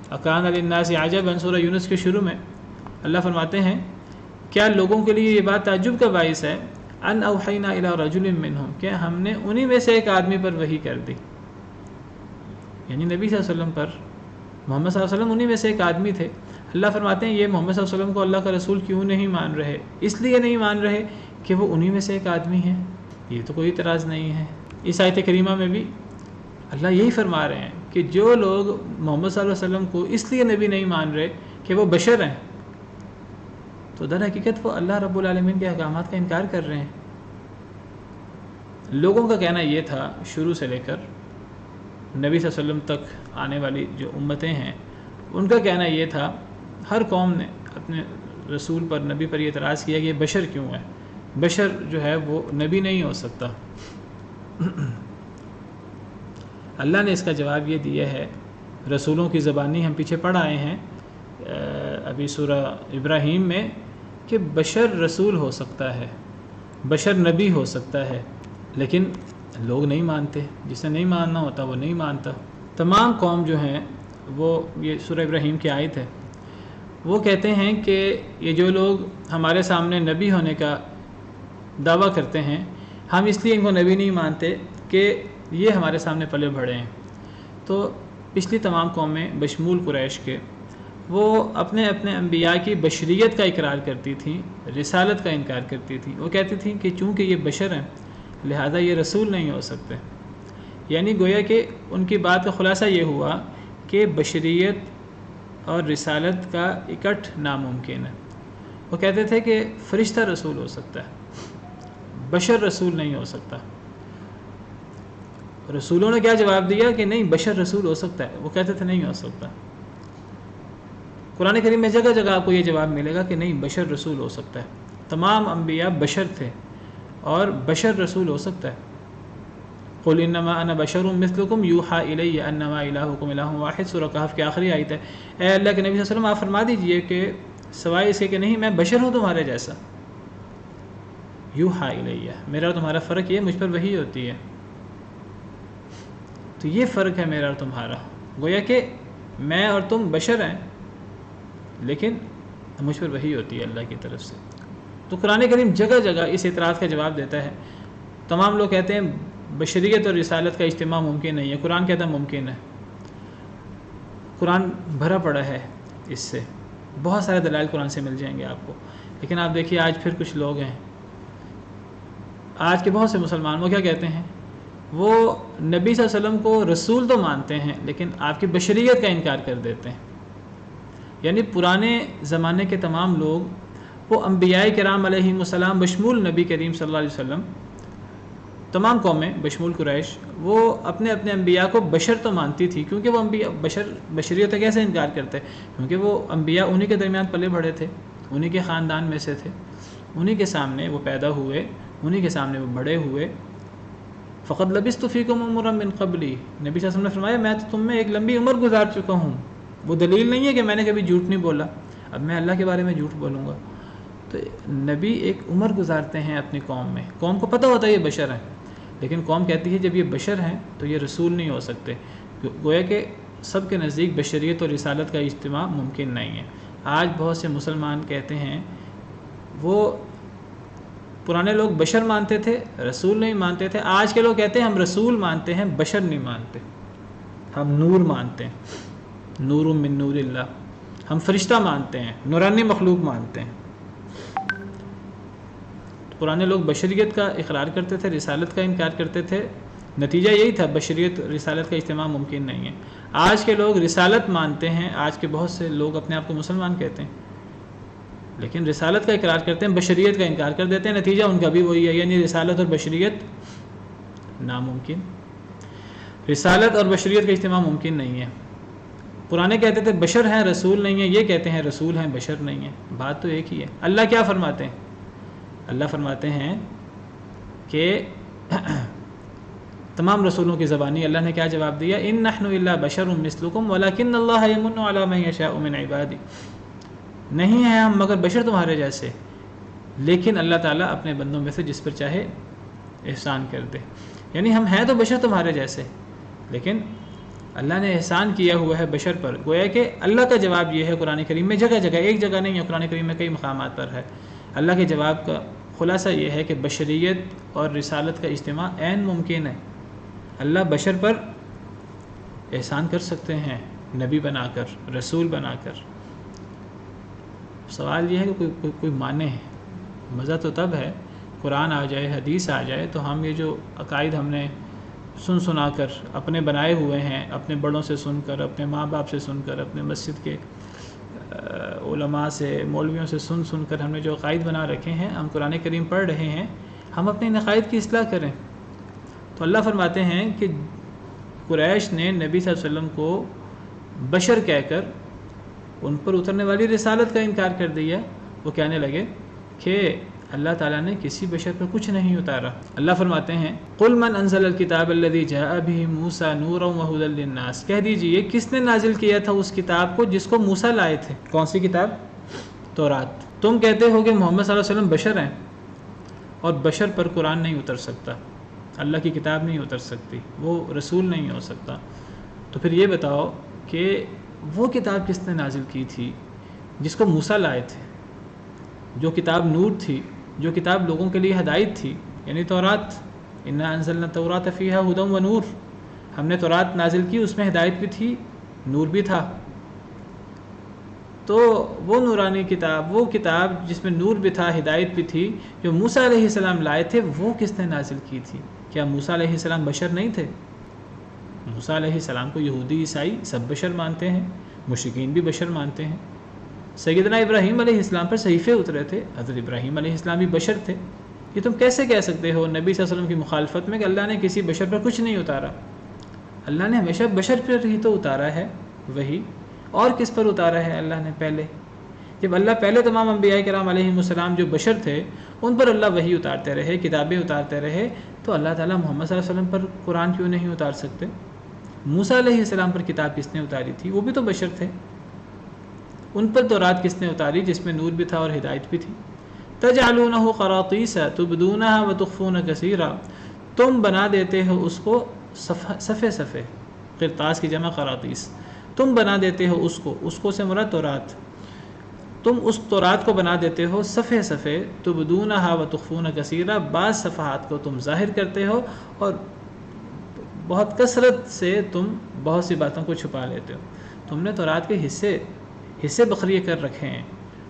اکان للناس عجبا، سورہ یونس کے شروع میں اللہ فرماتے ہیں کیا لوگوں کے لیے یہ بات تعجب کا باعث ہے، ان اوحینا الی رجل منہم، کہ ہم نے انہی میں سے ایک آدمی پر وحی کر دی، یعنی نبی صلی اللہ علیہ وسلم پر، محمد صلی اللہ علیہ وسلم انہی میں سے ایک آدمی تھے۔ اللہ فرماتے ہیں یہ محمد صلی اللہ علیہ وسلم کو اللہ کا رسول کیوں نہیں مان رہے؟ اس لیے نہیں مان رہے کہ وہ انہی میں سے ایک آدمی ہے، یہ تو کوئی اعتراض نہیں ہے۔ اس آیت کریمہ میں بھی اللہ یہی فرما رہے ہیں کہ جو لوگ محمد صلی اللہ علیہ وسلم کو اس لیے نبی نہیں مان رہے کہ وہ بشر ہیں، تو در حقیقت وہ اللہ رب العالمین کے احکامات کا انکار کر رہے ہیں۔ لوگوں کا کہنا یہ تھا شروع سے لے کر نبی صلی اللہ علیہ وسلم تک آنے والی جو امتیں ہیں، ان کا کہنا یہ تھا، ہر قوم نے اپنے رسول پر، نبی پر یہ اعتراض کیا کہ یہ بشر کیوں ہے، بشر جو ہے وہ نبی نہیں ہو سکتا۔ اللہ نے اس کا جواب یہ دیا ہے، رسولوں کی زبانی ہم پیچھے پڑھ آئے ہیں ابھی سورہ ابراہیم میں، کہ بشر رسول ہو سکتا ہے، بشر نبی ہو سکتا ہے، لیکن لوگ نہیں مانتے، جسے نہیں ماننا ہوتا وہ نہیں مانتا۔ تمام قوم جو ہیں وہ، یہ سورہ ابراہیم کی آیت ہے، وہ کہتے ہیں کہ یہ جو لوگ ہمارے سامنے نبی ہونے کا دعویٰ کرتے ہیں، ہم اس لیے ان کو نبی نہیں مانتے کہ یہ ہمارے سامنے پلے بڑھے ہیں۔ تو پچھلی تمام قومیں بشمول قریش کے، وہ اپنے اپنے انبیاء کی بشریت کا اقرار کرتی تھیں، رسالت کا انکار کرتی تھیں۔ وہ کہتی تھیں کہ چونکہ یہ بشر ہیں لہذا یہ رسول نہیں ہو سکتے، یعنی گویا کہ ان کی بات کا خلاصہ یہ ہوا کہ بشریت اور رسالت کا اکٹھ ناممکن ہے۔ وہ کہتے تھے کہ فرشتہ رسول ہو سکتا ہے، بشر رسول نہیں ہو سکتا۔ رسولوں نے کیا جواب دیا کہ نہیں، بشر رسول ہو سکتا ہے، وہ کہتے تھے نہیں ہو سکتا۔ قرآن کریم میں جگہ جگہ آپ کو یہ جواب ملے گا کہ نہیں، بشر رسول ہو سکتا ہے۔ تمام انبیاء بشر تھے اور بشر رسول ہو سکتا ہے۔ قل انما انا بشر مثلکم یوحی الی انما الہکم الہ واحد، سورہ کہف کی آخری آیت ہے۔ اے اللہ کے نبی صلی اللہ علیہ وسلم، آپ فرما دیجئے کہ سوائے اس کے کہ نہیں، میں بشر ہوں تمہارے جیسا۔ یوحی الی، میرا اور تمہارا فرق یہ، مجھ پر وحی ہوتی ہے، تو یہ فرق ہے میرا اور تمہارا، گویا کہ میں اور تم بشر ہیں لیکن مجھ پر وحی ہوتی ہے اللہ کی طرف سے۔ تو قرآن کریم جگہ جگہ اس اعتراض کا جواب دیتا ہے۔ تمام لوگ کہتے ہیں بشریت اور رسالت کا اجتماع ممکن نہیں ہے، قرآن کہتا ہے ممکن ہے۔ قرآن بھرا پڑا ہے اس سے، بہت سارے دلائل قرآن سے مل جائیں گے آپ کو، لیکن آپ دیکھیے آج پھر کچھ لوگ ہیں، آج کے بہت سے مسلمان، وہ کیا کہتے ہیں، وہ نبی صلی اللہ علیہ وسلم کو رسول تو مانتے ہیں لیکن آپ کی بشریت کا انکار کر دیتے ہیں۔ یعنی پرانے زمانے کے تمام لوگ، وہ انبیاء کرام علیہم السلام بشمول نبی کریم صلی اللہ علیہ وسلم، تمام قومیں بشمول قریش، وہ اپنے اپنے انبیاء کو بشر تو مانتی تھی، کیونکہ وہ انبیاء بشریت کا کیسے انکار کرتے، کیونکہ وہ انبیاء انہی کے درمیان پلے بڑھے تھے، انہی کے خاندان میں سے تھے، انہی کے سامنے وہ پیدا ہوئے، انہی کے سامنے وہ بڑے ہوئے۔ فقد لبثت فیکم عمرا من قبلی، نبی صلی اللہ علیہ وسلم نے فرمایا میں تو تم میں ایک لمبی عمر گزار چکا ہوں۔ وہ دلیل نہیں ہے کہ میں نے کبھی جھوٹ نہیں بولا، اب میں اللہ کے بارے میں جھوٹ بولوں گا۔ تو نبی ایک عمر گزارتے ہیں اپنی قوم میں، قوم کو پتہ ہوتا ہے یہ بشر ہیں، لیکن قوم کہتی ہے جب یہ بشر ہیں تو یہ رسول نہیں ہو سکتے، گویا کہ سب کے نزدیک بشریت اور رسالت کا اجتماع ممکن نہیں ہے۔ آج بہت سے مسلمان کہتے ہیں، وہ پرانے لوگ بشر مانتے تھے، رسول نہیں مانتے تھے، آج کے لوگ کہتے ہیں ہم رسول مانتے ہیں، بشر نہیں مانتے، ہم نور مانتے ہیں، نور من نور اللہ، ہم فرشتہ مانتے ہیں، نورانی مخلوق مانتے ہیں۔ پرانے لوگ بشریت کا اقرار کرتے تھے، رسالت کا انکار کرتے تھے، نتیجہ یہی تھا، بشریت رسالت کا اجتماع ممکن نہیں ہے۔ آج کے لوگ رسالت مانتے ہیں، آج کے بہت سے لوگ اپنے آپ کو مسلمان کہتے ہیں، لیکن رسالت کا اقرار کرتے ہیں، بشریت کا انکار کر دیتے ہیں، نتیجہ ان کا بھی وہی ہے، یعنی رسالت اور بشریت ناممکن، رسالت اور بشریت کا اجتماع ممکن نہیں ہے۔ پرانے کہتے تھے بشر ہیں رسول نہیں ہیں، یہ کہتے ہیں رسول ہیں بشر نہیں ہیں، بات تو ایک ہی ہے۔ اللہ کیا فرماتے ہیں؟ اللہ فرماتے ہیں کہ تمام رسولوں کی زبانی اللہ نے کیا جواب دیا؟ ان نحن الا بشر مثلکم ولکن اللہ یمن علی من یشاء من عبادہ، نہیں ہیں ہم مگر بشر تمہارے جیسے، لیکن اللہ تعالیٰ اپنے بندوں میں سے جس پر چاہے احسان کر دے۔ یعنی ہم ہیں تو بشر تمہارے جیسے، لیکن اللہ نے احسان کیا ہوا ہے بشر پر۔ گویا کہ اللہ کا جواب یہ ہے قرآن کریم میں، جگہ جگہ، ایک جگہ نہیں ہے، قرآن کریم میں کئی مقامات پر ہے۔ اللہ کے جواب کا خلاصہ یہ ہے کہ بشریت اور رسالت کا اجتماع عین ممکن ہے۔ اللہ بشر پر احسان کر سکتے ہیں نبی بنا کر، رسول بنا کر۔ سوال یہ ہے کہ کوئی مانے۔ مزہ تو تب ہے قرآن آ جائے، حدیث آ جائے تو ہم یہ جو عقائد ہم نے سنا کر اپنے بنائے ہوئے ہیں، اپنے بڑوں سے سن کر، اپنے ماں باپ سے سن کر، اپنے مسجد کے علماء سے، مولویوں سے سن کر ہم نے جو عقائد بنا رکھے ہیں، ہم قرآن کریم پڑھ رہے ہیں، ہم اپنے عقائد کی اصلاح کریں۔ تو اللہ فرماتے ہیں کہ قریش نے نبی صلی اللہ علیہ وسلم کو بشر کہہ کر ان پر اترنے والی رسالت کا انکار کر دیا۔ وہ کہنے لگے کہ اللہ تعالیٰ نے کسی بشر پر کچھ نہیں اتارا۔ اللہ فرماتے ہیں قل من انزل الکتاب الذی جاء به موسیٰ نورا وہدی للناس، کہہ دیجئے کس نے نازل کیا تھا اس کتاب کو جس کو موسیٰ لائے تھے۔ کون سی کتاب؟ تورات۔ تم کہتے ہو کہ محمد صلی اللہ علیہ وسلم بشر ہیں، اور بشر پر قرآن نہیں اتر سکتا، اللہ کی کتاب نہیں اتر سکتی، وہ رسول نہیں ہو سکتا۔ تو پھر یہ بتاؤ کہ وہ کتاب کس نے نازل کی تھی جس کو موسیٰ لائے تھے، جو کتاب نور تھی، جو کتاب لوگوں کے لیے ہدایت تھی، یعنی تورات۔ انا انزلنا التوراۃ فیہا ھدی ونور، ہم نے تورات نازل کی، اس میں ہدایت بھی تھی، نور بھی تھا۔ تو وہ نورانی کتاب، وہ کتاب جس میں نور بھی تھا، ہدایت بھی تھی، جو موسیٰ علیہ السلام لائے تھے، وہ کس نے نازل کی تھی؟ کیا موسیٰ علیہ السلام بشر نہیں تھے؟ موسیٰ علیہ السلام کو یہودی عیسائی سب بشر مانتے ہیں، مشرکین بھی بشر مانتے ہیں۔ سیدنا ابراہیم علیہ السلام پر صحیفے اترے تھے، حضرت ابراہیم علیہ السلام بھی بشر تھے۔ یہ تم کیسے کہہ سکتے ہو نبی صلی اللہ علیہ وسلم کی مخالفت میں کہ اللہ نے کسی بشر پر کچھ نہیں اتارا؟ اللہ نے ہمیشہ بشر پر ہی تو اتارا ہے وہی، اور کس پر اتارا ہے اللہ نے پہلے؟ جب اللہ پہلے تمام انبیاء کرام علیہم السلام جو بشر تھے ان پر اللہ وحی اتارتے رہے، کتابیں اتارتے رہے، تو اللہ تعالیٰ محمد صلی اللہ علیہ وسلم پر قرآن کیوں نہیں اتار سکتے؟ موسیٰ علیہ السلام پر کتاب کس نے اتاری تھی؟ وہ بھی تو بشر تھے۔ ان پر تورات کس نے اتاری جس میں نور بھی تھا اور ہدایت بھی تھی؟ تجعلونہ قراطیس تبدونہ وتخفون کثیرا، تم بنا دیتے ہو اس کو صفحے صفحے، قرطاس کی جمع قراطیس، تم بنا دیتے ہو اس کو سے مراد تورات، تم اس تورات کو بنا دیتے ہو صفحے صفحے، تبدونہ وتخفون کثیرا، بعض صفحات کو تم ظاہر کرتے ہو اور بہت کثرت سے تم بہت سی باتوں کو چھپا لیتے ہو۔ تم نے تورات کے حصے بخریے کر رکھے ہیں،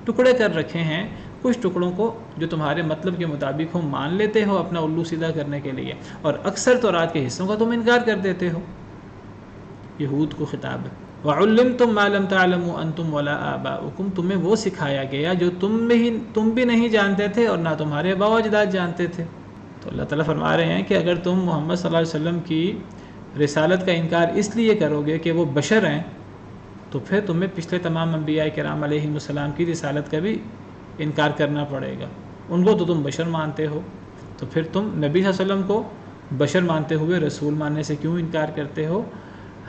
ٹکڑے کر رکھے ہیں، کچھ ٹکڑوں کو جو تمہارے مطلب کے مطابق ہو مان لیتے ہو اپنا الو سیدھا کرنے کے لیے، اور اکثر تورات کے حصوں کا تم انکار کر دیتے ہو۔ یہود کو خطاب ہے، وَعُلِّمْتُمْ مَا لَمْ تَعْلَمُوا أَنْتُمْ وَلَا آبَاؤُكُمْ، تمہیں وہ سکھایا گیا جو تم بھی نہیں جانتے تھے اور نہ تمہارے باپ اجداد جانتے تھے۔ تو اللہ تعالیٰ فرما رہے ہیں کہ اگر تم محمد صلی اللہ علیہ وسلم کی رسالت کا انکار اس لیے کرو گے کہ وہ بشر ہیں، تو پھر تمہیں پچھلے تمام انبیاء کرام علیہم السلام کی رسالت کا بھی انکار کرنا پڑے گا۔ ان کو تو تم بشر مانتے ہو، تو پھر تم نبی صلی اللہ علیہ وسلم کو بشر مانتے ہوئے رسول ماننے سے کیوں انکار کرتے ہو؟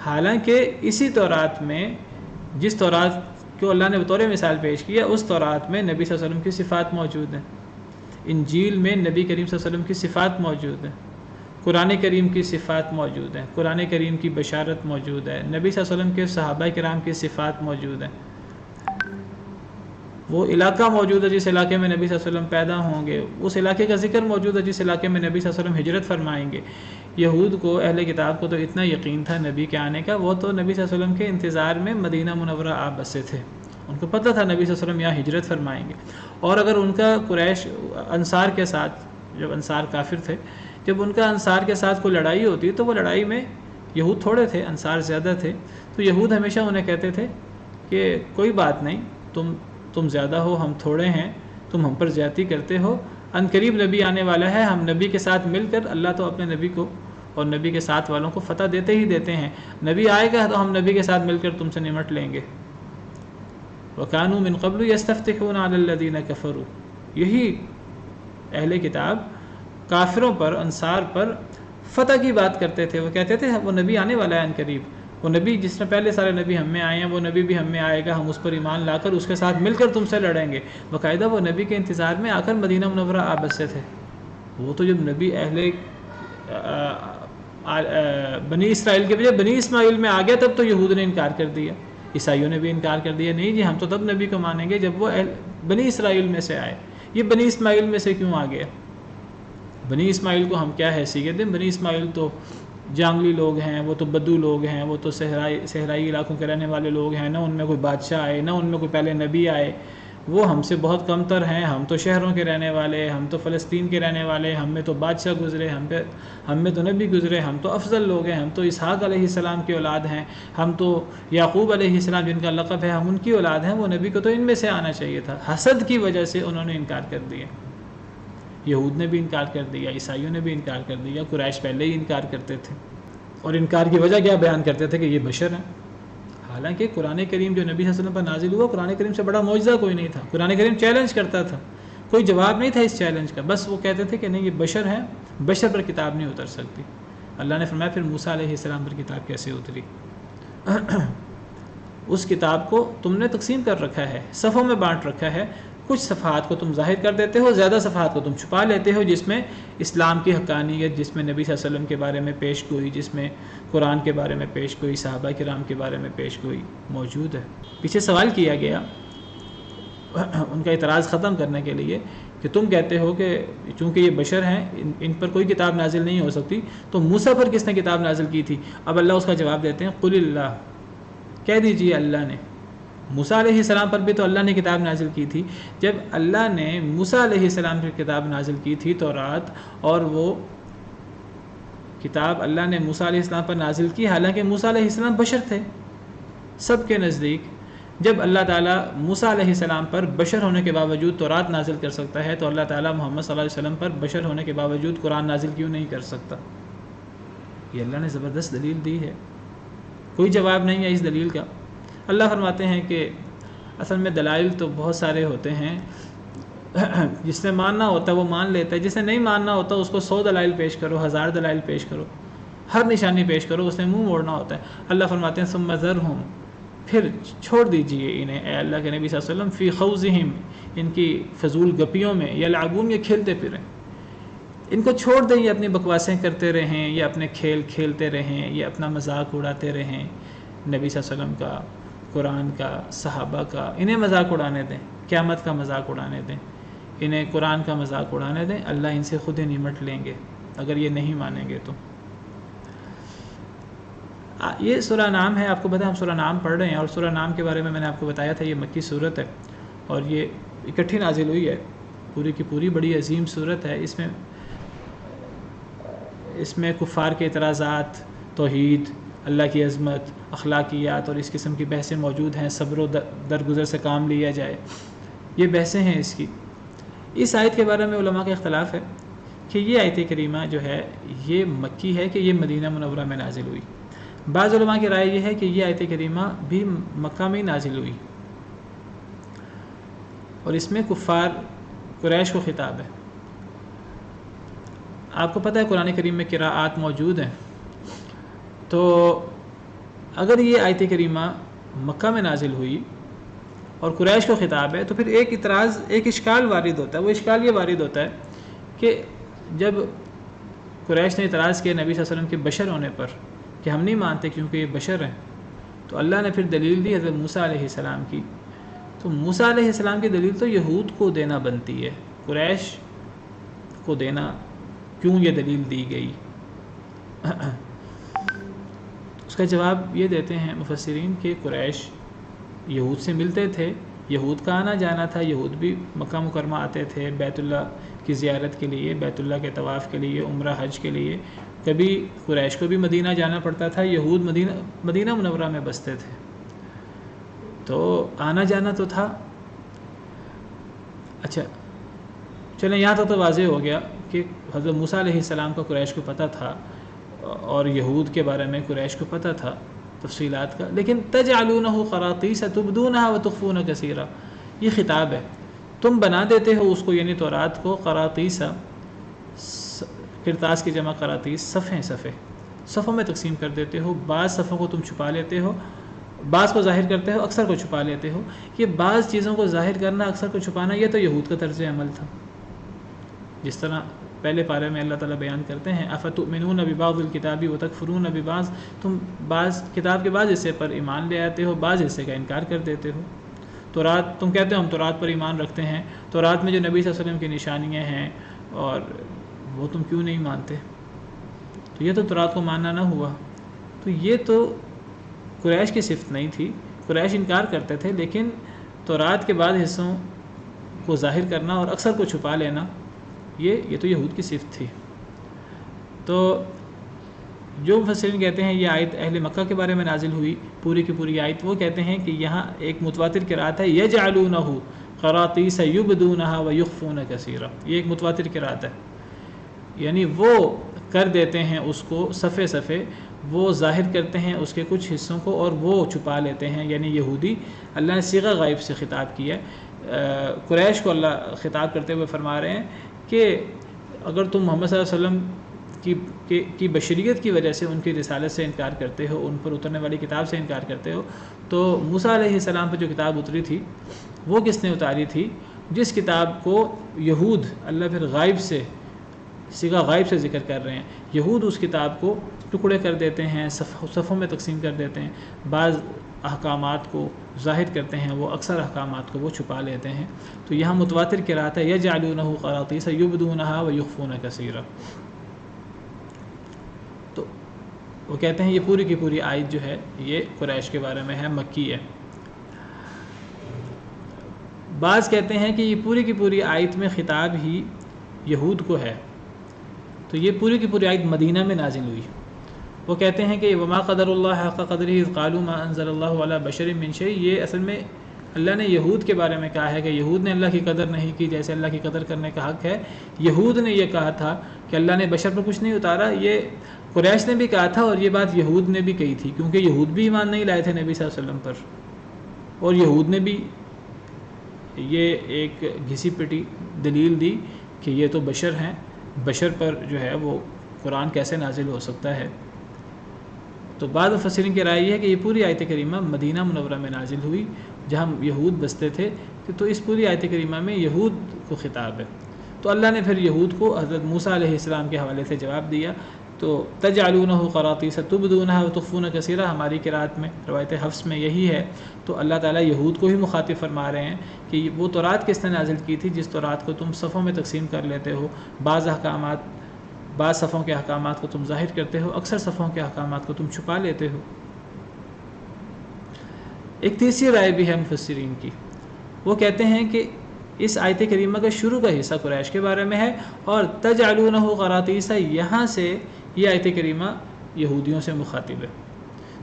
حالانکہ اسی تورات میں، جس تورات کو اللہ نے بطور مثال پیش کیا، اس تورات میں نبی صلی اللہ علیہ وسلم کی صفات موجود ہیں، انجیل میں نبی کریم صلی اللہ علیہ وسلم کی صفات موجود ہیں، قرآن کریم کی صفات موجود ہیں، قرآن کریم کی بشارت موجود ہے، نبی صلی اللہ علیہ وسلم کے صحابہ کرام کی صفات موجود ہیں، وہ علاقہ موجود ہے جس علاقے میں نبی صلی اللہ علیہ وسلم پیدا ہوں گے، اس علاقے کا ذکر موجود ہے جس علاقے میں نبی صلی اللہ علیہ وسلم ہجرت فرمائیں گے۔ یہود کو، اہل کتاب کو تو اتنا یقین تھا نبی کے آنے کا، وہ تو نبی صلی اللہ علیہ وسلم کے انتظار میں مدینہ منورہ آپ بسے تھے، ان کو پتہ تھا نبی صلی اللہ علیہ وسلم یہاں ہجرت فرمائیں گے۔ اور اگر ان کا قریش انصار کے ساتھ، جب انصار کافر تھے، جب ان کا انصار کے ساتھ کوئی لڑائی ہوتی تو وہ لڑائی میں یہود تھوڑے تھے، انصار زیادہ تھے، تو یہود ہمیشہ انہیں کہتے تھے کہ کوئی بات نہیں، تم زیادہ ہو، ہم تھوڑے ہیں، تم ہم پر زیادتی کرتے ہو، ان قریب نبی آنے والا ہے، ہم نبی کے ساتھ مل کر، اللہ تو اپنے نبی کو اور نبی کے ساتھ والوں کو فتح دیتے ہی دیتے ہیں، نبی آئے گا تو ہم نبی کے ساتھ مل کر تم سے نمٹ لیں گے۔ وَكَانُوا مِن قَبْلُ يَسْتَفْتِحُونَ عَلَى الَّذِينَ كَفَرُوا، یہی اہل کتاب کافروں پر، انصار پر فتح کی بات کرتے تھے، وہ کہتے تھے وہ نبی آنے والا ہے ان قریب، وہ نبی جس میں پہلے سارے نبی ہم میں آئے ہیں، وہ نبی بھی ہم میں آئے گا، ہم اس پر ایمان لا کر اس کے ساتھ مل کر تم سے لڑیں گے۔ باقاعدہ وہ نبی کے انتظار میں آ کر مدینہ منورہ آ بسے تھے۔ وہ تو جب نبی بنی اسرائیل کے بجائے بنی اسماعیل میں آ گیا تب تو یہود نے انکار کر دیا، عیسائیوں نے بھی انکار کر دیا، نہیں جی ہم تو تب نبی کو مانیں گے جب وہ بنی اسرائیل میں سے آئے، یہ بنی اسماعیل میں سے کیوں آ گیا؟ بنی اسماعیل کو ہم کیا حیثیت دیں؟ بنی اسماعیل تو جانگلی لوگ ہیں، وہ تو بدو لوگ ہیں، وہ تو صحرائی علاقوں کے رہنے والے لوگ ہیں، نہ ان میں کوئی بادشاہ آئے، نہ ان میں کوئی پہلے نبی آئے، وہ ہم سے بہت کم تر ہیں، ہم تو شہروں کے رہنے والے، ہم تو فلسطین کے رہنے والے، ہم میں تو بادشاہ گزرے، ہم میں تو نبی گزرے، ہم تو افضل لوگ ہیں، ہم تو اسحاق علیہ السلام کی اولاد ہیں، ہم تو یعقوب علیہ السلام جن کا لقب ہے ہم ان کی اولاد ہیں، وہ نبی کو تو ان میں سے آنا چاہیے تھا۔ حسد کی وجہ سے انہوں نے انکار کر دیا، یہود نے بھی انکار کر دیا، عیسائیوں نے بھی انکار کر دیا، قریش پہلے ہی انکار کرتے تھے، اور انکار کی وجہ کیا بیان کرتے تھے کہ یہ بشر ہیں۔ حالانکہ قرآن کریم جو نبی صلی اللہ علیہ وسلم پر نازل ہوا، قرآن کریم سے بڑا معجزہ کوئی نہیں تھا، قرآن کریم چیلنج کرتا تھا، کوئی جواب نہیں تھا اس چیلنج کا، بس وہ کہتے تھے کہ نہیں یہ بشر ہیں، بشر پر کتاب نہیں اتر سکتی۔ اللہ نے فرمایا پھر موسیٰ علیہ السلام پر کتاب کیسے اتری؟ اس کتاب کو تم نے تقسیم کر رکھا ہے، صفوں میں بانٹ رکھا ہے، کچھ صفحات کو تم ظاہر کر دیتے ہو، زیادہ صفحات کو تم چھپا لیتے ہو، جس میں اسلام کی حقانیت، جس میں نبی صلی اللہ علیہ وسلم کے بارے میں پیش گوئی، جس میں قرآن کے بارے میں پیش گوئی، صحابہ کرام کے بارے میں پیش گوئی موجود ہے۔ پیچھے سوال کیا گیا ان کا اعتراض ختم کرنے کے لیے کہ تم کہتے ہو کہ چونکہ یہ بشر ہیں ان پر کوئی کتاب نازل نہیں ہو سکتی، تو موسیٰ پر کس نے کتاب نازل کی تھی؟ اب اللہ اس کا جواب دیتے ہیں قل اللہ، کہہ دیجئے اللہ نے۔ موسیٰ علیہ السلام پر بھی تو اللہ نے کتاب نازل کی تھی، جب اللہ نے موسیٰ علیہ السلام پر کتاب نازل کی تھی تورات، اور وہ کتاب اللہ نے موسیٰ علیہ السلام پر نازل کی، حالانکہ موسیٰ علیہ السلام بشر تھے سب کے نزدیک۔ جب اللہ تعالیٰ موسیٰ علیہ السلام پر بشر ہونے کے باوجود تورات نازل کر سکتا ہے، تو اللہ تعالیٰ محمد صلی اللہ علیہ وسلم پر بشر ہونے کے باوجود قرآن نازل کیوں نہیں کر سکتا؟ یہ اللہ نے زبردست دلیل دی ہے، کوئی جواب نہیں ہے اس دلیل کا۔ اللہ فرماتے ہیں کہ اصل میں دلائل تو بہت سارے ہوتے ہیں، جس نے ماننا ہوتا ہے وہ مان لیتا ہے، جس نے نہیں ماننا ہوتا اس کو 100 دلائل پیش کرو، 1000 دلائل پیش کرو، ہر نشانی پیش کرو، اس نے منہ موڑنا ہوتا ہے۔ اللہ فرماتے ہیں ثم ذرہم، پھر چھوڑ دیجئے انہیں اے اللہ کے نبی صلی اللہ علیہ وسلم، فی خوضہم، ان کی فضول گپیوں میں، یلعبون، یہ کھیلتے پھریں، ان کو چھوڑ دیں، یہ اپنی بکواسیں کرتے رہیں، یہ اپنے کھیل کھیلتے رہیں، یہ اپنا مذاق اڑاتے رہیں، نبی صلی اللہ علیہ وسلم کا، قرآن کا، صحابہ کا، انہیں مذاق اڑانے دیں، قیامت کا مذاق اڑانے دیں، انہیں قرآن کا مذاق اڑانے دیں، اللہ ان سے خود ہی نمٹ لیں گے اگر یہ نہیں مانیں گے تو۔ یہ سورہ نام ہے، آپ کو پتہ ہے ہم سورہ نام پڑھ رہے ہیں، اور سورہ نام کے بارے میں نے آپ کو بتایا تھا یہ مکی صورت ہے، اور یہ اکٹھی نازل ہوئی ہے، پوری کی پوری بڑی عظیم صورت ہے۔ اس میں کفار کے اعتراضات، توحید، اللہ کی عظمت، اخلاقیات اور اس قسم کی بحثیں موجود ہیں، صبر و درگزر سے کام لیا جائے، یہ بحثیں ہیں اس کی۔ اس آیت کے بارے میں علماء کا اختلاف ہے کہ یہ آیت کریمہ جو ہے یہ مکی ہے کہ یہ مدینہ منورہ میں نازل ہوئی۔ بعض علماء کی رائے یہ ہے کہ یہ آیت کریمہ بھی مکہ میں ہی نازل ہوئی، اور اس میں کفار قریش کو خطاب ہے۔ آپ کو پتہ ہے قرآن کریم میں قراءات موجود ہیں، تو اگر یہ آیت کریمہ مکہ میں نازل ہوئی اور قریش کو خطاب ہے، تو پھر ایک اعتراض، ایک اشکال وارد ہوتا ہے۔ وہ اشکال یہ وارد ہوتا ہے کہ جب قریش نے اعتراض کیا نبی صلی اللہ علیہ وسلم کے بشر ہونے پر کہ ہم نہیں مانتے کیونکہ یہ بشر ہیں، تو اللہ نے پھر دلیل دی حضرت موسیٰ علیہ السلام کی، تو موسیٰ علیہ السلام کی دلیل تو یہود کو دینا بنتی ہے، قریش کو دینا کیوں یہ دلیل دی گئی؟ اس کا جواب یہ دیتے ہیں مفسرین کہ قریش یہود سے ملتے تھے، یہود کا آنا جانا تھا، یہود بھی مکہ مکرمہ آتے تھے بیت اللہ کی زیارت کے لیے، بیت اللہ کے طواف کے لیے، عمرہ حج کے لیے. کبھی قریش کو بھی مدینہ جانا پڑتا تھا، یہود مدینہ منورہ میں بستے تھے، تو آنا جانا تو تھا. اچھا چلیں یہاں تک تو واضح ہو گیا کہ حضرت موسیٰ علیہ السلام کا قریش کو پتہ تھا اور یہود کے بارے میں قریش کو پتہ تھا تفصیلات کا. لیکن تجعلونہ قراطیس تبدونہا وتخفون کثیرا، یہ خطاب ہے. تم بنا دیتے ہو اس کو یعنی تورات کو قراطیسا، کرتاس کی جمع قراطیس، صفوں میں تقسیم کر دیتے ہو. بعض صفوں کو تم چھپا لیتے ہو، بعض کو ظاہر کرتے ہو، اکثر کو چھپا لیتے ہو. یہ بعض چیزوں کو ظاہر کرنا، اکثر کو چھپانا، یہ تو یہود کا طرز عمل تھا. جس طرح پہلے پارے میں اللہ تعالیٰ بیان کرتے ہیں افتؤمنون ببعض الکتاب وتکفرون ببعض، تم بعض کتاب کے بعض حصے پر ایمان لے آتے ہو، بعض حصے کا انکار کر دیتے ہو. تورات تم کہتے ہو ہم تورات پر ایمان رکھتے ہیں، تورات میں جو نبی صلی اللہ علیہ وسلم کی نشانیاں ہیں اور وہ تم کیوں نہیں مانتے؟ تو یہ تو تورات کو ماننا نہ ہوا. تو یہ تو قریش کی صفت نہیں تھی. قریش انکار کرتے تھے، لیکن تورات کے بعد حصوں کو ظاہر کرنا اور اکثر کو چھپا لینا، یہ تو یہود کی صفت تھی. تو جو مفسرین کہتے ہیں یہ آیت اہل مکہ کے بارے میں نازل ہوئی، پوری کی پوری آیت، وہ کہتے ہیں کہ یہاں ایک متواتر قرات ہے یجعلونہ قراطیس یبدونہا ویخفون کثیرا، یہ ایک متواتر قرات ہے. یعنی وہ کر دیتے ہیں اس کو صفے، وہ ظاہر کرتے ہیں اس کے کچھ حصوں کو اور وہ چھپا لیتے ہیں. یعنی یہودی، اللہ نے صیغہ غائب سے خطاب کیا ہے. قریش کو اللہ خطاب کرتے ہوئے فرما رہے ہیں کہ اگر تم محمد صلی اللہ علیہ وسلم کی بشریت کی وجہ سے ان کی رسالت سے انکار کرتے ہو، ان پر اترنے والی کتاب سے انکار کرتے ہو، تو موسیٰ علیہ السلام پر جو کتاب اتری تھی وہ کس نے اتاری تھی؟ جس کتاب کو یہود، اللہ پھر غائب سے، صیغہ غائب سے ذکر کر رہے ہیں، یہود اس کتاب کو ٹکڑے کر دیتے ہیں، صفوں میں تقسیم کر دیتے ہیں، بعض احکامات کو ظاہر کرتے ہیں، وہ اکثر احکامات کو وہ چھپا لیتے ہیں. تو یہاں متواتر قرات ہے یجعلونہ قراطیس یبدونہا ویخفون کثیرا. تو وہ کہتے ہیں یہ پوری کی پوری آیت جو ہے یہ قریش کے بارے میں ہے، مکی ہے. بعض کہتے ہیں کہ یہ پوری کی پوری آیت میں خطاب ہی یہود کو ہے. تو یہ پوری کی پوری آیت مدینہ میں نازل ہوئی. وہ کہتے ہیں کہ وما قدر اللہ حق قدرہ اذ قالوا ما انزل اللہ علی بشر من شیء، یہ اصل میں اللہ نے یہود کے بارے میں کہا ہے کہ یہود نے اللہ کی قدر نہیں کی جیسے اللہ کی قدر کرنے کا حق ہے. یہود نے یہ کہا تھا کہ اللہ نے بشر پر کچھ نہیں اتارا. یہ قریش نے بھی کہا تھا اور یہ بات یہود نے بھی کہی تھی، کیونکہ یہود بھی ایمان نہیں لائے تھے نبی صلی اللہ علیہ وسلم پر، اور یہود نے بھی یہ ایک گھسی پٹی دلیل دی کہ یہ تو بشر ہیں، بشر پر جو ہے وہ قرآن کیسے نازل ہو سکتا ہے. تو بعض مفسرین کی رائے یہ ہے کہ یہ پوری آیت کریمہ مدینہ منورہ میں نازل ہوئی جہاں یہود بستے تھے. تو اس پوری آیت کریمہ میں یہود کو خطاب ہے. تو اللہ نے پھر یہود کو حضرت موسیٰ علیہ السلام کے حوالے سے جواب دیا. تو تجعلونہ قراطیس تبدونہا وتخفون کثیرا، ہماری قرات میں روایت حفص میں یہی ہے. تو اللہ تعالیٰ یہود کو ہی مخاطب فرما رہے ہیں کہ وہ تورات کس نے نازل کی تھی جس تورات کو تم صفوں میں تقسیم کر لیتے ہو، بعض صفوں کے احکامات کو تم ظاہر کرتے ہو، اکثر صفوں کے احکامات کو تم چھپا لیتے ہو. ایک تیسری رائے بھی ہے مفسرین کی، وہ کہتے ہیں کہ اس آیت کریمہ کا شروع کا حصہ قریش کے بارے میں ہے اور تجعلونہ قراطیس، یہاں سے یہ آیت کریمہ یہودیوں سے مخاطب ہے.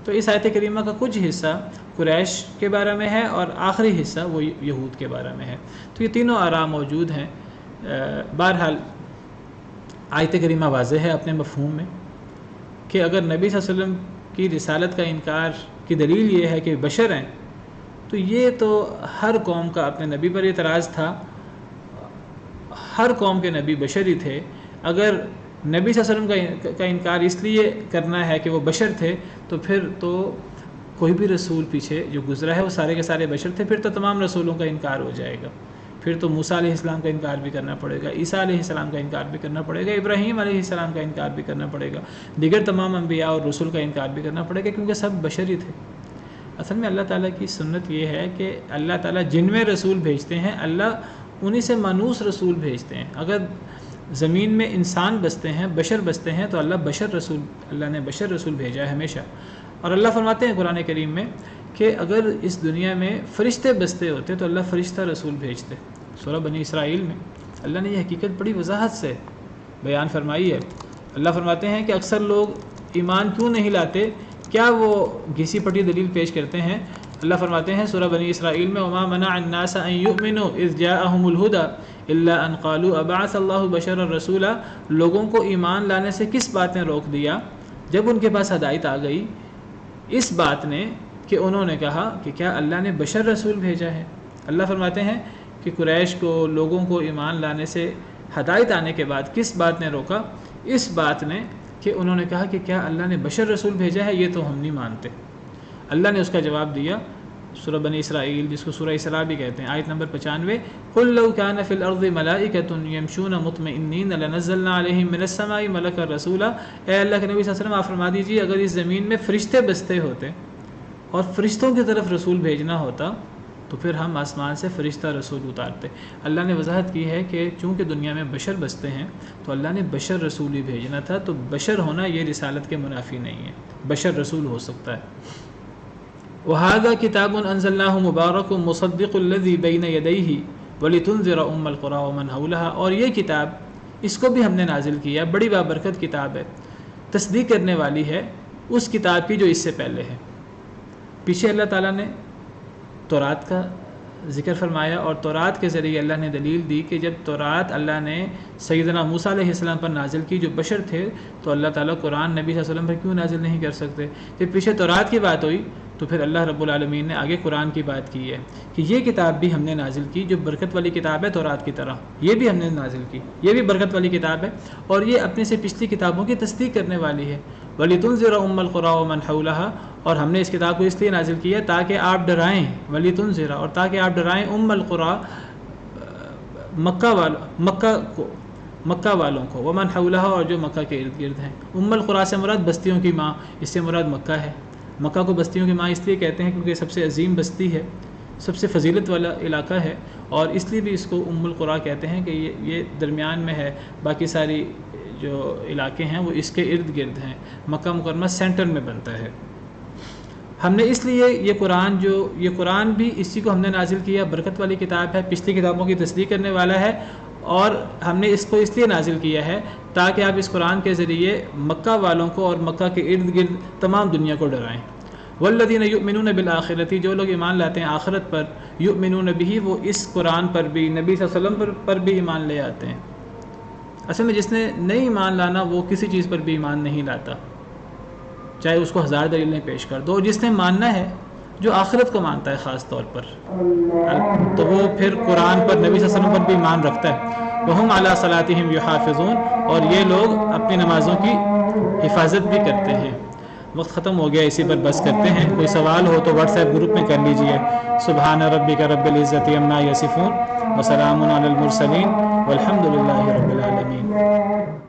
تو اس آیت کریمہ کا کچھ حصہ قریش کے بارے میں ہے اور آخری حصہ وہ یہود کے بارے میں ہے. تو یہ تینوں آراء موجود ہیں. بہرحال آیت کریمہ واضح ہے اپنے مفہوم میں کہ اگر نبی صلی اللہ علیہ وسلم کی رسالت کا انکار کی دلیل یہ ہے کہ بشر ہیں، تو یہ تو ہر قوم کا اپنے نبی پر اعتراض تھا. ہر قوم کے نبی بشر ہی تھے. اگر نبی صلی اللہ علیہ وسلم کا انکار اس لیے کرنا ہے کہ وہ بشر تھے، تو پھر تو کوئی بھی رسول پیچھے جو گزرا ہے وہ سارے کے سارے بشر تھے، پھر تو تمام رسولوں کا انکار ہو جائے گا. پھر تو موسیٰ علیہ السلام کا انکار بھی کرنا پڑے گا، عیسیٰ علیہ السلام کا انکار بھی کرنا پڑے گا، ابراہیم علیہ السلام کا انکار بھی کرنا پڑے گا، دیگر تمام انبیاء اور رسول کا انکار بھی کرنا پڑے گا، کیونکہ سب بشر ہی تھے. اصل میں اللہ تعالیٰ کی سنت یہ ہے کہ اللہ تعالیٰ جن میں رسول بھیجتے ہیں اللہ انہی سے مانوس رسول بھیجتے ہیں. اگر زمین میں انسان بستے ہیں، بشر بستے ہیں، تو اللہ نے بشر رسول بھیجا ہے ہمیشہ. اور اللہ فرماتے ہیں قرآن کریم میں کہ اگر اس دنیا میں فرشتے بستے ہوتے تو اللہ فرشتہ رسول بھیجتے. سورہ بنی اسرائیل میں اللہ نے یہ حقیقت بڑی وضاحت سے بیان فرمائی ہے. اللہ فرماتے ہیں کہ اکثر لوگ ایمان کیوں نہیں لاتے، کیا وہ گھسی پٹی دلیل پیش کرتے ہیں. اللہ فرماتے ہیں سورہ بنی اسرائیل میں وما منع الناس ان يؤمنوا اذ جاءهم الهدى الا ان قالوا ابعث الله بشرا رسولا. لوگوں کو ایمان لانے سے کس بات نے روک دیا جب ان کے پاس ہدایت آ گئی؟ اس بات نے کہ انہوں نے کہا کہ کیا اللہ نے بشر رسول بھیجا ہے. اللہ فرماتے ہیں کہ قریش کو، لوگوں کو ایمان لانے سے ہدایت آنے کے بعد کس بات نے روکا؟ اس بات نے کہ انہوں نے کہا کہ کیا اللہ نے بشر رسول بھیجا ہے، یہ تو ہم نہیں مانتے. اللہ نے اس کا جواب دیا سورہ بنی اسرائیل، جس کو سورہ اسراء بھی کہتے ہیں، آیت نمبر 95 قل لو كان في الارض ملائکة يمشون مطمئنین لنزلنا علیہم من السماء ملکا رسولا. اے اللہ کے نبی صلی اللہ علیہ وسلم آپ فرما دیجیے اگر اس زمین میں فرشتے بستے ہوتے اور فرشتوں کی طرف رسول بھیجنا ہوتا تو پھر ہم آسمان سے فرشتہ رسول اتارتے. اللہ نے وضاحت کی ہے کہ چونکہ دنیا میں بشر بستے ہیں تو اللہ نے بشر رسول ہی بھیجنا تھا. تو بشر ہونا یہ رسالت کے منافی نہیں ہے، بشر رسول ہو سکتا ہے. وَهَذَا كِتَابٌ أَنزَلْنَاهُ مُبَارَكٌ مُصَدِّقُ الَّذِي بَيْنَ يَدَيْهِ وَلِتُنذِرَ أُمَّ الْقُرَىٰ وَمَنْ حَوْلَهَا. اور یہ کتاب، اس کو بھی ہم نے نازل کیا، بڑی بابرکت کتاب ہے، تصدیق کرنے والی ہے اس کتاب کی جو اس سے پہلے ہے. پیچھے اللہ تعالیٰ نے تورات کا ذکر فرمایا اور تورات کے ذریعے اللہ نے دلیل دی کہ جب تورات اللہ نے سیدنا موسیٰ علیہ السلام پر نازل کی جو بشر تھے، تو اللہ تعالیٰ قرآن نبی صلی اللہ علیہ وسلم پر کیوں نازل نہیں کر سکتے؟ جب پیچھے تورات کی بات ہوئی تو پھر اللہ رب العالمین نے آگے قرآن کی بات کی ہے کہ یہ کتاب بھی ہم نے نازل کی جو برکت والی کتاب ہے تورات کی طرح، یہ بھی ہم نے نازل کی، یہ بھی برکت والی کتاب ہے اور یہ اپنے سے پچھلی کتابوں کی تصدیق کرنے والی ہے. وَلِتُنذِرَ أُمَّ الْقُرَىٰ وَمَنْ حَوْلَهَا. اور ہم نے اس کتاب کو اس لیے نازل کیا تاکہ آپ ڈرائیں، وَلِتُنذِرَ، اور تاکہ آپ ڈرائیں أُمَّ الْقُرَىٰ، مکہ والوں کو، وَمَنْ حَوْلَهَا، اور جو مکہ کے ارد گرد ہیں. القریٰ سے مراد بستیوں کی ماں، اس سے مراد مکہ ہے. مکہ کو بستیوں کی ماں اس لیے کہتے ہیں کیونکہ سب سے عظیم بستی ہے، سب سے فضیلت والا علاقہ ہے، اور اس لیے بھی اس کو القریٰ کہتے ہیں کہ یہ درمیان میں ہے، باقی ساری جو علاقے ہیں وہ اس کے ارد گرد ہیں. مکہ مکرمہ سینٹر میں بنتا ہے. ہم نے اس لیے یہ قرآن بھی اسی کو ہم نے نازل کیا، برکت والی کتاب ہے، پچھلی کتابوں کی تصدیق کرنے والا ہے، اور ہم نے اس کو اس لیے نازل کیا ہے تاکہ آپ اس قرآن کے ذریعے مکہ والوں کو اور مکہ کے ارد گرد تمام دنیا کو ڈرائیں. والذین یؤمنون بالآخرۃ، جو لوگ ایمان لاتے ہیں آخرت پر، یؤمنون بہ، وہ اس قرآن پر بھی، نبی صلی اللہ علیہ وسلم پر بھی ایمان لے آتے ہیں. اصل میں جس نے نہیں ایمان لانا وہ کسی چیز پر بھی ایمان نہیں لاتا، چاہے اس کو 1000 دلیلیں پیش کر دو. اور جس نے ماننا ہے، جو آخرت کو مانتا ہے خاص طور پر، تو وہ پھر قرآن پر، نبی صلی اللہ علیہ وسلم پر بھی ایمان رکھتا ہے. وَهُمْ عَلَىٰ صَلَاتِهِمْ يُحَافِظُونَ، اور یہ لوگ اپنی نمازوں کی حفاظت بھی کرتے ہیں. وقت ختم ہو گیا، اسی پر بس کرتے ہیں. کوئی سوال ہو تو واٹس ایپ گروپ میں کر لیجئے. سبحان ربک رب العزت عما یصفون وسلام علی المرسلین والحمد للہ رب العالمین.